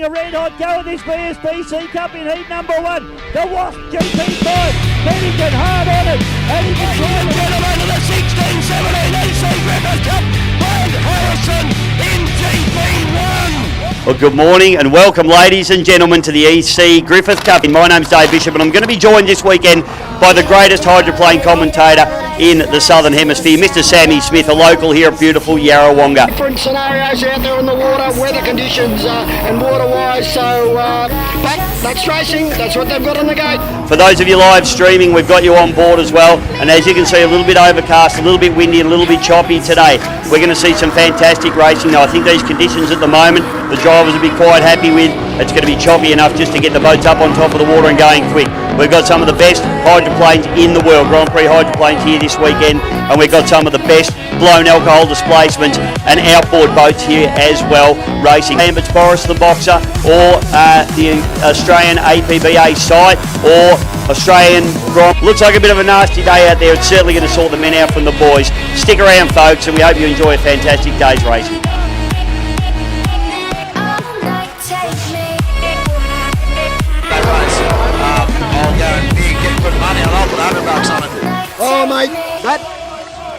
a red-hot go of this BSBC Cup in heat number 1. The Wasp GP5. Bennington hard on it. And he can try and gentlemen of the 16-17 EC Griffith Cup. Brad Harrison in GP1. Well, good morning and welcome, ladies and gentlemen, to the EC Griffith Cup. My name's Dave Bishop and I'm going to be joined this weekend by the greatest hydroplane commentator in the Southern Hemisphere, Mr. Sammy Smith, a local here at beautiful Yarrawonga. Different scenarios out there in the water, weather conditions and water-wise, so but that's racing, that's what they've got on the gate. For those of you live streaming, we've got you on board as well, and as you can see, a little bit overcast, a little bit windy, a little bit choppy today. We're going to see some fantastic racing. Now, I think these conditions at the moment, the drivers will be quite happy with. It's going to be choppy enough just to get the boats up on top of the water and going quick. We've got some of the best hydroplanes in the world, Grand Prix hydroplanes here this weekend, and we've got some of the best blown alcohol displacements and outboard boats here as well racing. It's Boris the Boxer, or the Australian APBA site, or Australian Grand. Looks like a bit of a nasty day out there. It's certainly going to sort the men out from the boys. Stick around, folks, and we hope you enjoy a fantastic day's racing. Oh, mate, that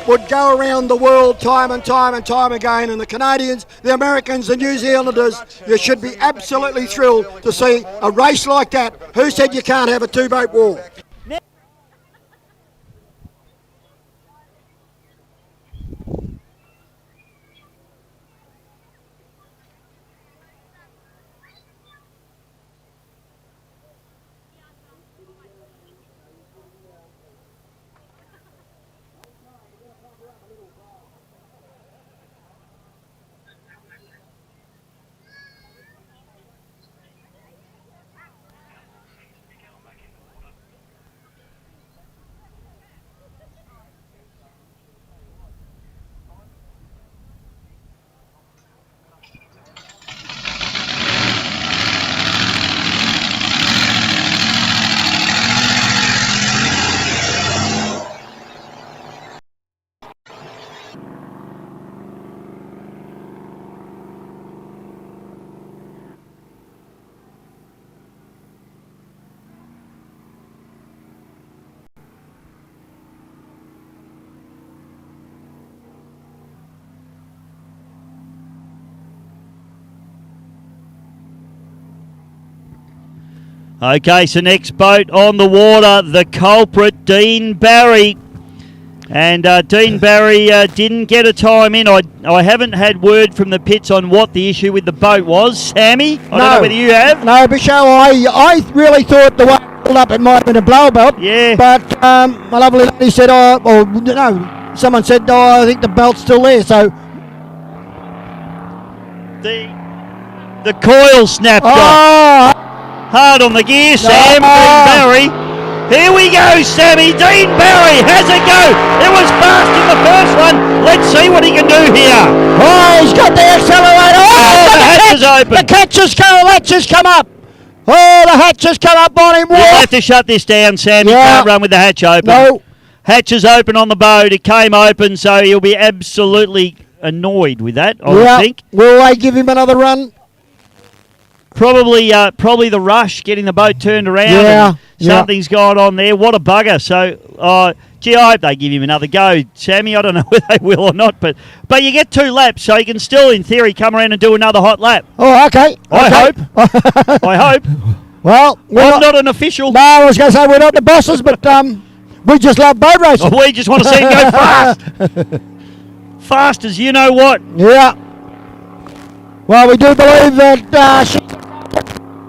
would go around the world time and time and time again, and the Canadians, the Americans, the New Zealanders, you should be absolutely thrilled to see a race like that. Who said you can't have a two-boat war? Okay, so next boat on the water, the culprit, Dean Barry. And Dean Barry didn't get a time in. I haven't had word from the pits on what the issue with the boat was. Sammy, I don't know whether you have. No, Bisho, I really thought the way it pulled up it might have been a blower belt. Yeah. But my lovely lady said, someone said, I think the belt's still there, so... The coil snapped off. Hard on the gear, Sam. Dean Barry. Here we go, Sammy. Dean Barry has a go. It was fast in the first one. Let's see what he can do here. Oh, he's got the accelerator. Oh, the hatch is open. The hatch has come up. Oh, the hatch has come up on him. You'll have to shut this down, Sam. You can't run with the hatch open. No. Hatch is open on the boat. It came open, so he'll be absolutely annoyed with that, I would think. Will they give him another run? Probably the rush, getting the boat turned around. Yeah, something's gone on there. What a bugger. So, I hope they give him another go, Sammy. I don't know whether they will or not, but you get 2 laps, so you can still, in theory, come around and do another hot lap. Oh, okay. I hope. I hope. Well, I'm not an official. No, I was going to say we're not the bosses, but we just love boat racing. We just want to see him go fast. Fast as you know what. Yeah. Well, we do believe that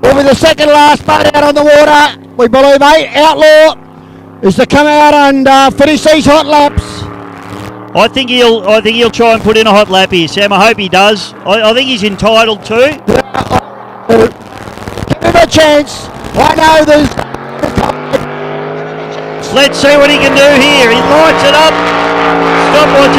will be the second last boat out on the water. We believe Outlaw is to come out and finish these hot laps. I think he'll try and put in a hot lap here, Sam. I hope he does. I think he's entitled to. Give him a chance. I know there's... Let's see what he can do here. He lights it up. Stopwatch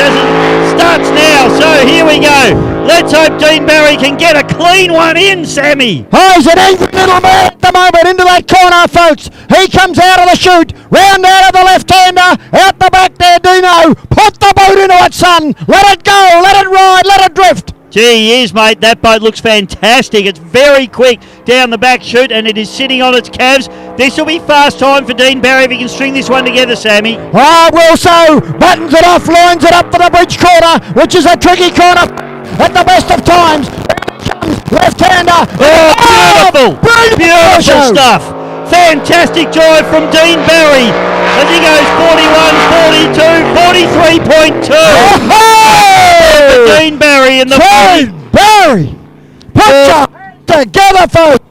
starts now. So here we go. Let's hope Dean Barry can get a clean one in, Sammy. Oh, he's an angry little man at the moment into that corner, folks. He comes out of the chute, round out of the left-hander, out the back there, Dino. Put the boat into it, son. Let it go, let it ride, let it drift. Gee, he is, mate. That boat looks fantastic. It's very quick down the back chute, and it is sitting on its calves. This will be fast time for Dean Barry if he can string this one together, Sammy. Ah, well, so buttons it off, lines it up for the bridge corner, which is a tricky corner at the best of times. Left-hander. Oh, beautiful. Beautiful stuff. Fantastic drive from Dean Barry as he goes 41, 42, 43.2. Dean Barry in the Dean Barry. Put your hands together, folks.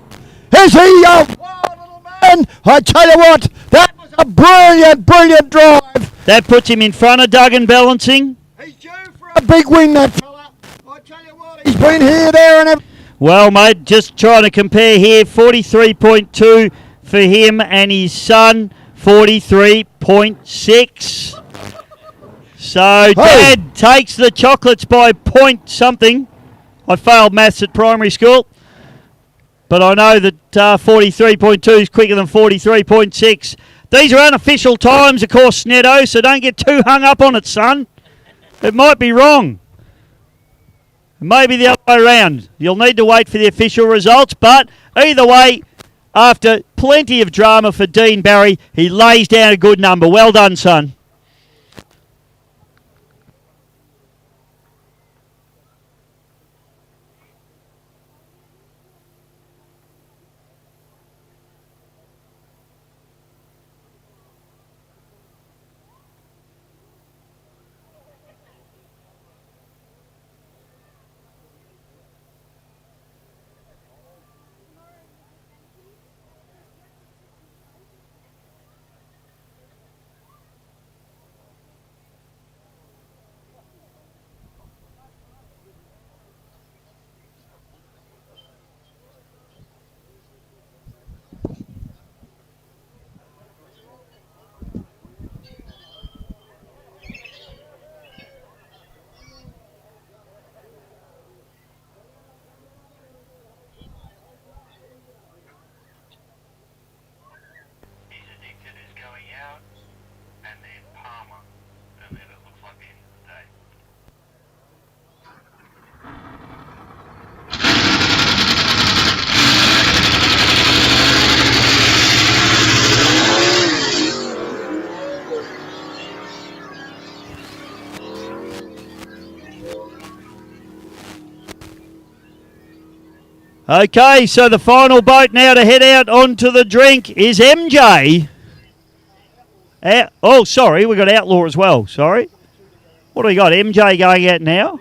Is he a wild little man? I tell you what, that was a brilliant, brilliant drive. That puts him in front of Duggan Balancing. He's due for a big win, that fella. I tell you what, he's been here, there, and everywhere. Well, mate, just trying to compare here. 43.2 for him and his son. 43.6. So Dad takes the chocolates by point something. I failed maths at primary school, but I know that 43.2 is quicker than 43.6. These are unofficial times, of course, Netto, so don't get too hung up on it, son. It might be wrong. Maybe the other way around. You'll need to wait for the official results, but either way, after plenty of drama for Dean Barry, he lays down a good number. Well done, son. Okay, so the final boat now to head out onto the drink is MJ. Oh, sorry, we got Outlaw as well. Sorry. What do we got? MJ going out now?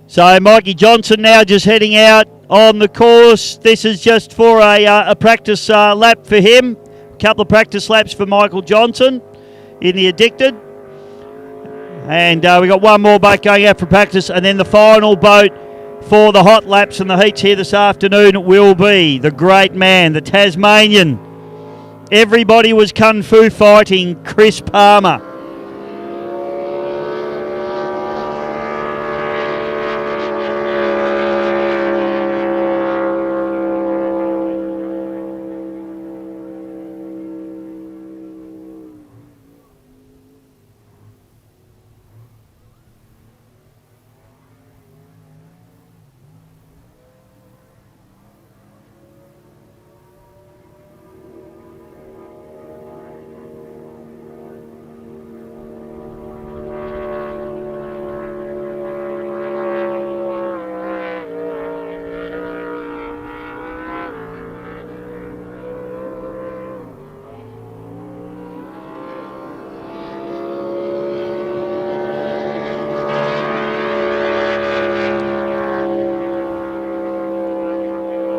So Mikey Johnson now just heading out on the course. This is just for a practice lap for him. A couple of practice laps for Michael Johnson in the Addicted. And we got one more boat going out for practice. And then the final boat for the hot laps and the heats here this afternoon will be the great man, the Tasmanian. Everybody was kung fu fighting, Chris Palmer.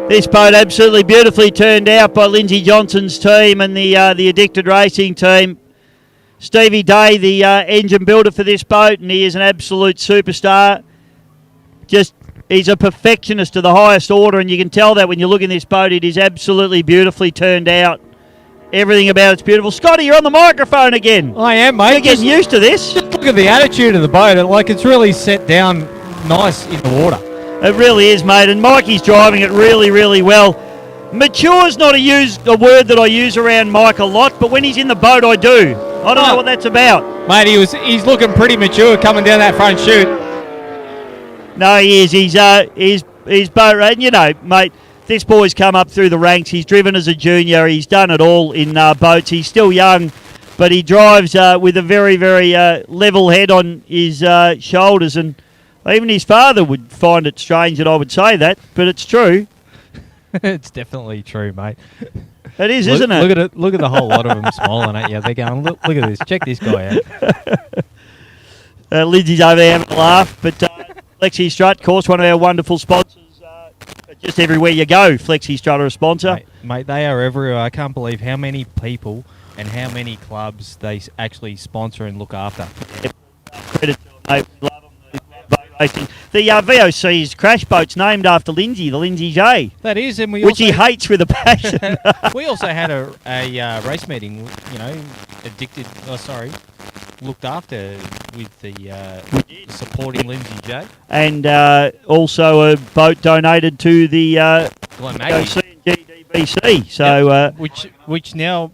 This boat absolutely beautifully turned out by Lindsay Johnson's team and the Addicted Racing team. Stevie Day, the engine builder for this boat, and he is an absolute superstar. He's a perfectionist to the highest order, and you can tell that when you look in this boat. It is absolutely beautifully turned out. Everything about it's beautiful. Scotty, you're on the microphone again. I am, mate. You're getting used to this. Look at the attitude of the boat. It's really set down nice in the water. It really is, mate, and Mikey's driving it really, really well. Mature's not a word that I use around Mike a lot, but when he's in the boat, I do. I don't know what that's about. Mate, he's looking pretty mature coming down that front chute. No, he is. He's boat racing. You know, mate, this boy's come up through the ranks. He's driven as a junior. He's done it all in boats. He's still young, but he drives with a very, very level head on his shoulders. And even his father would find it strange that I would say that, but it's true. It's definitely true, mate. It is, isn't it? Look at it. Look at the whole lot of them smiling at you. They're going, look at this. Check this guy out. Lindsay's over there having a laugh, but Flexi Strut, of course, one of our wonderful sponsors. Just everywhere you go, Flexi Strut are a sponsor. Mate, they are everywhere. I can't believe how many people and how many clubs they actually sponsor and look after. Credit to them, mate. We love them. Boat racing. The VOC's crash boat's named after Lindsay, the Lindsay J. That is, and which he hates with a passion. We also had a race meeting, looked after with the supporting Lindsay J. And also a boat donated to the VOC and GDBC. So, which now...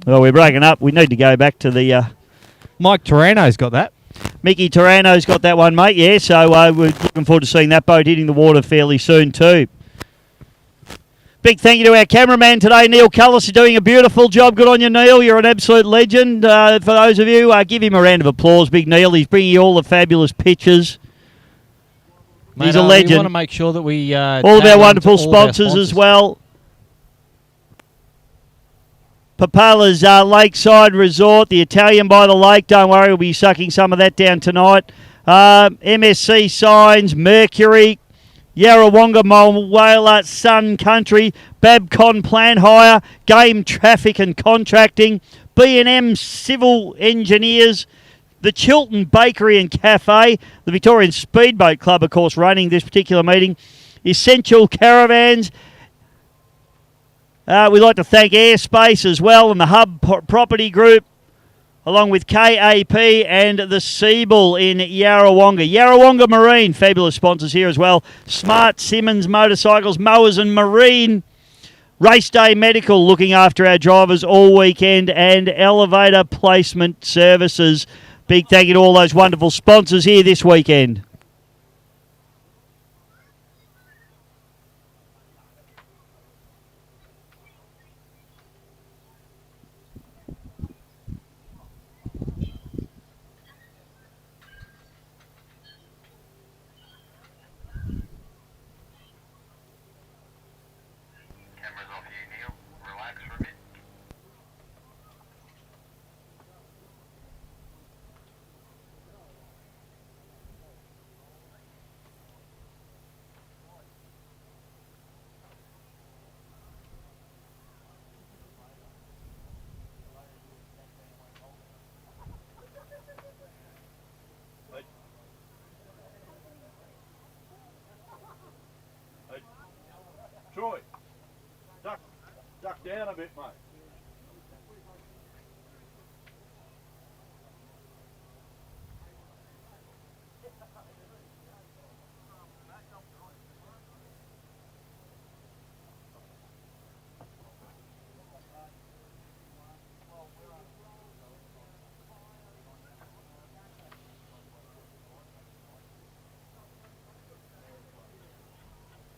Well, we're breaking up. We need to go back to the... Mike Turano's got that. Mickey Turano's got that one, mate, yeah. So we're looking forward to seeing that boat hitting the water fairly soon too. Big thank you to our cameraman today, Neil Cullis, is doing a beautiful job. Good on you, Neil. You're an absolute legend. For those of you, give him a round of applause, Big Neil. He's bringing you all the fabulous pictures. Mate, he's a legend. We want to make sure that we... all of our wonderful sponsors as well. Papala's Lakeside Resort, the Italian by the lake. Don't worry, we'll be sucking some of that down tonight. MSC Signs, Mercury, Yarrawonga Mulwala, Sun Country, Babcon Plant Hire, Game Traffic and Contracting, B&M Civil Engineers, the Chiltern Bakery and Cafe, the Victorian Speedboat Club, of course, running this particular meeting, Essential Caravans. We'd like to thank Airspace as well and the Hub Property Group, along with KAP and the Seabull in Yarrawonga. Yarrawonga Marine, fabulous sponsors here as well. Smart Simmons Motorcycles, Mowers and Marine. Race Day Medical, looking after our drivers all weekend. And Elevator Placement Services. Big thank you to all those wonderful sponsors here this weekend. Troy, duck down a bit, mate.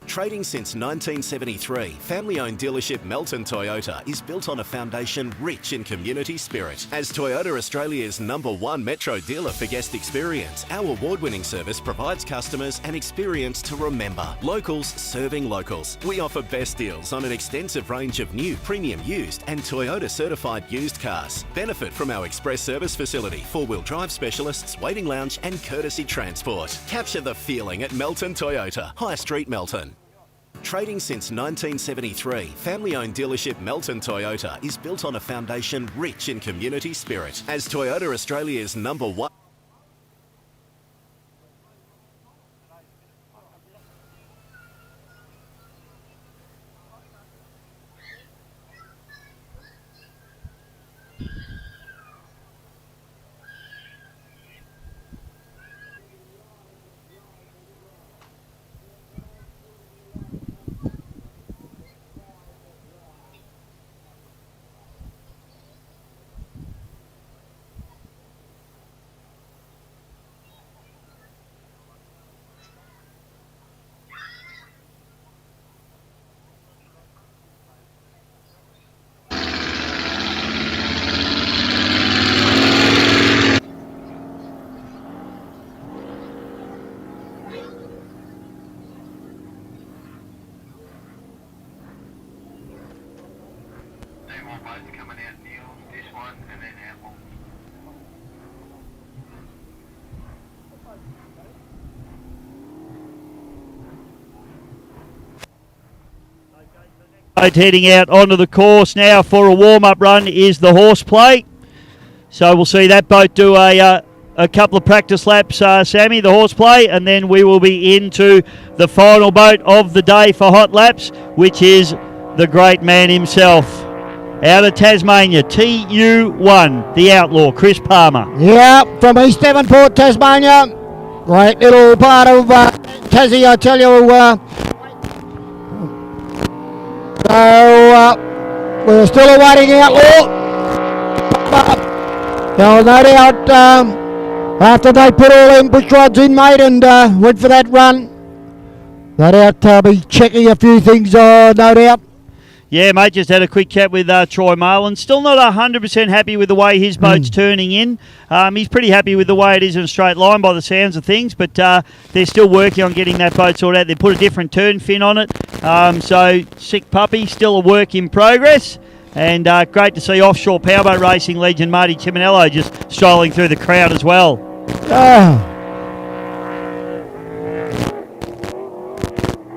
Trading since 1973, family-owned dealership Melton Toyota is built on a foundation rich in community spirit. As Toyota Australia's #1 metro dealer for guest experience, our award-winning service provides customers an experience to remember. Locals serving locals. We offer best deals on an extensive range of new, premium used and Toyota certified used cars. Benefit from our express service facility, four-wheel drive specialists, waiting lounge and courtesy transport. Capture the feeling at Melton Toyota, High Street, Melton. Trading since 1973, family-owned dealership Melton Toyota is built on a foundation rich in community spirit. As Toyota Australia's #1... Heading out onto the course now for a warm-up run is the Horseplay. So we'll see that boat do a couple of practice laps, Sammy, the Horseplay, and then we will be into the final boat of the day for hot laps, which is the great man himself. Out of Tasmania, TU1, the Outlaw, Chris Palmer. Yeah, from East Devonport, Tasmania. Great little part of Tassie, I tell you. So we're still awaiting Outlaw. No doubt after they put all them bush rods in, mate, and went for that run, no doubt be checking a few things, no doubt. Yeah, mate, just had a quick chat with Troy Marlin. Still not 100% happy with the way his boat's turning in. He's pretty happy with the way it is in a straight line by the sounds of things, but they're still working on getting that boat sorted out. They put a different turn fin on it. So, sick puppy, still a work in progress. And great to see offshore powerboat racing legend Marty Chiminello just strolling through the crowd as well.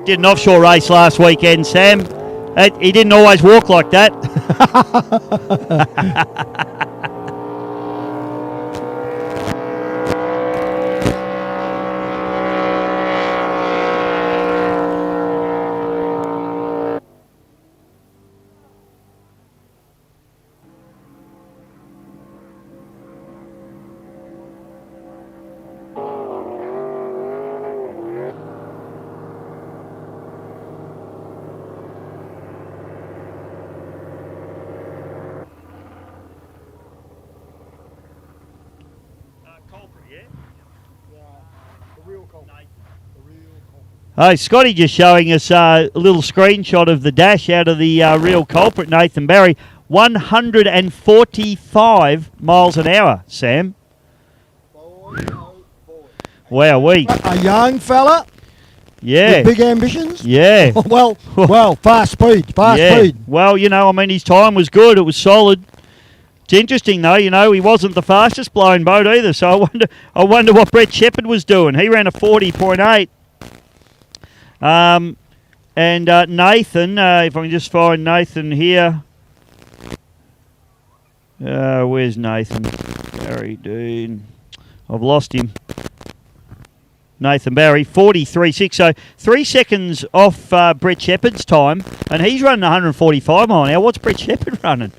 Did an offshore race last weekend, Sam. He didn't always walk like that. Hey, Scotty just showing us a little screenshot of the dash out of the real culprit, Nathan Barry. 145 miles an hour, Sam. Wowee. A young fella. Yeah. With big ambitions. Yeah. well, fast speed. Well, you know, I mean, his time was good. It was solid. It's interesting, though, you know, he wasn't the fastest blown boat either, so I wonder what Brett Shepherd was doing. He ran a 40.8. And Nathan, if I can just find Nathan here. Where's Nathan? Barry, dude. I've lost him. Nathan Barry, 43.6. So 3 seconds off Brett Shepherd's time, and he's running 145 mile an hour. What's Brett Shepherd running?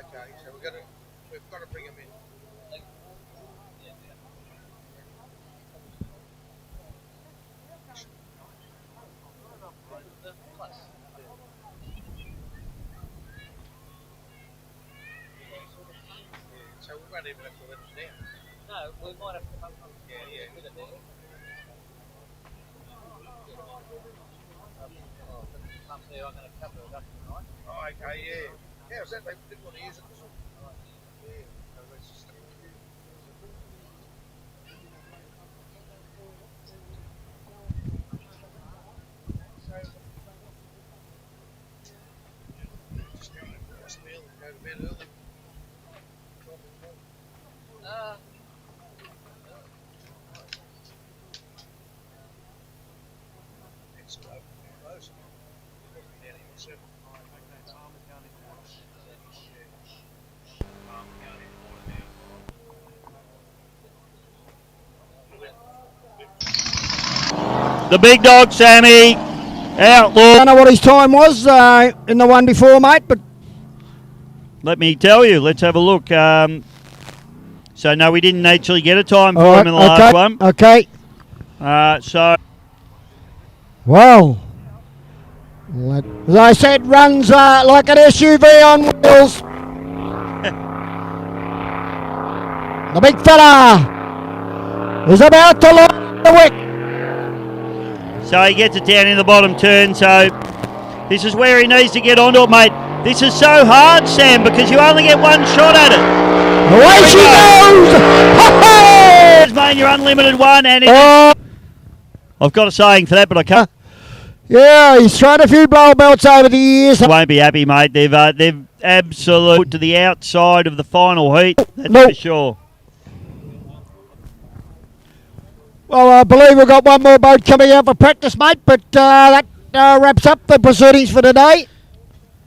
okay, so we've got to bring them in. So we won't even have to let them down. No, we might have to come from yeah. I'm going to cover it up tonight. Oh, okay, yeah. How's that? They didn't want to use it this one. Yeah, so let's just... Just going to cross the mill and go to bed early. It's open and close. Down here, 7. The big dog, Sammy. Outlaw. I don't know what his time was in the one before, mate, but... Let me tell you. Let's have a look. So, no, we didn't actually get a time for All him in the right, last one. Okay. So... Well, as I said, runs like an SUV on wheels. The big fella is about to line the wick. So he gets it down in the bottom turn. So this is where he needs to get onto it, mate. This is so hard, Sam, because you only get one shot at it. Away she goes! Tasmania, your unlimited one, and I've got a saying for that, but I can't. Yeah, he's tried a few blow belts over the years. Won't be happy, mate. They've absolutely put to the outside of the final heat. That's for sure. Well, I believe we've got one more boat coming out for practice, mate, but that wraps up the proceedings for today.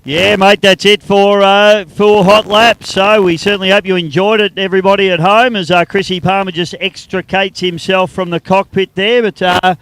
Yeah, mate, that's it for Hot Laps. So we certainly hope you enjoyed it, everybody at home, as Chrissy Palmer just extricates himself from the cockpit there. But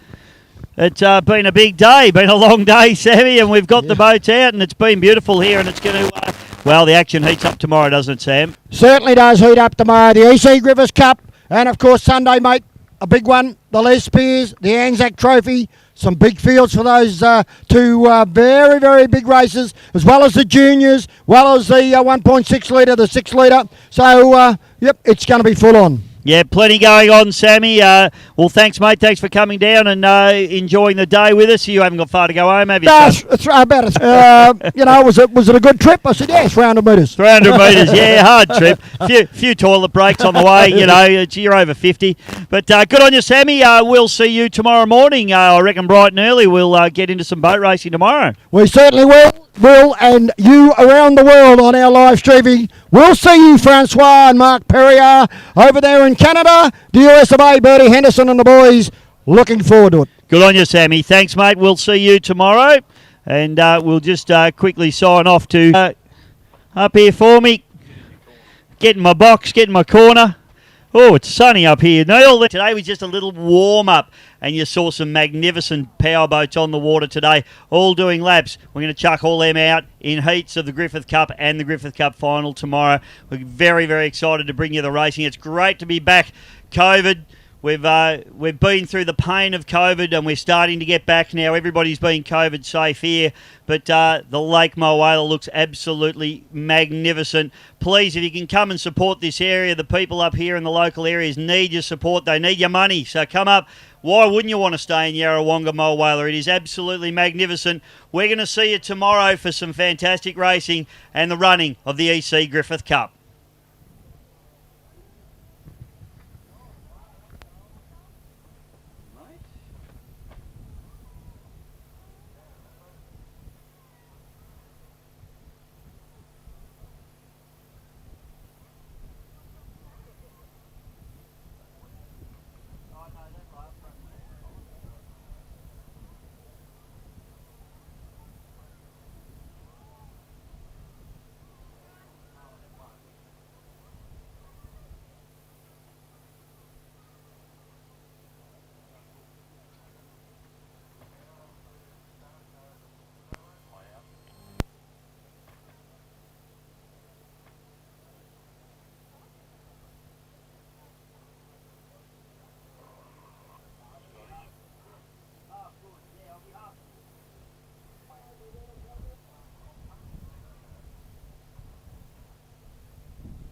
it's been a big day, been a long day, Sammy, and we've got the boats out, and it's been beautiful here, and it's going to... well, the action heats up tomorrow, doesn't it, Sam? Certainly does heat up tomorrow. The EC Griffiths Cup, and, of course, Sunday, mate, a big one, the Les Spears, the Anzac Trophy, some big fields for those two very, very big races, as well as the juniors, well as the 1.6 litre, the 6 litre. So, yep, it's going to be full on. Yeah, plenty going on, Sammy. Well, thanks, mate. Thanks for coming down and enjoying the day with us. You haven't got far to go home, have you? No, it's about it. You know, was it a good trip? I said, yes, 300 metres. 300 metres, yeah, hard trip. Few toilet breaks on the way, you know. You're over 50. But good on you, Sammy. We'll see you tomorrow morning. I reckon bright and early. We'll get into some boat racing tomorrow. We certainly will, and you around the world on our live streaming. We'll see you, Francois and Mark Perrier, over there in Canada. The US of A, Bertie Henderson and the boys. Looking forward to it. Good on you, Sammy. Thanks, mate. We'll see you tomorrow. And we'll just quickly sign off to up here for me. Get in my box, get in my corner. Oh, it's sunny up here, Neil. Today was just a little warm-up, and you saw some magnificent powerboats on the water today, all doing laps. We're going to chuck all them out in heats of the Griffith Cup and the Griffith Cup final tomorrow. We're very, very excited to bring you the racing. It's great to be back. COVID, we've been through the pain of COVID, and we're starting to get back now. Everybody's been COVID safe here, but the Lake Moala looks absolutely magnificent. Please, if you can come and support this area, the people up here in the local areas need your support. They need your money, so come up. Why wouldn't you want to stay in Yarrawonga Moala? It is absolutely magnificent. We're going to see you tomorrow for some fantastic racing and the running of the EC Griffith Cup.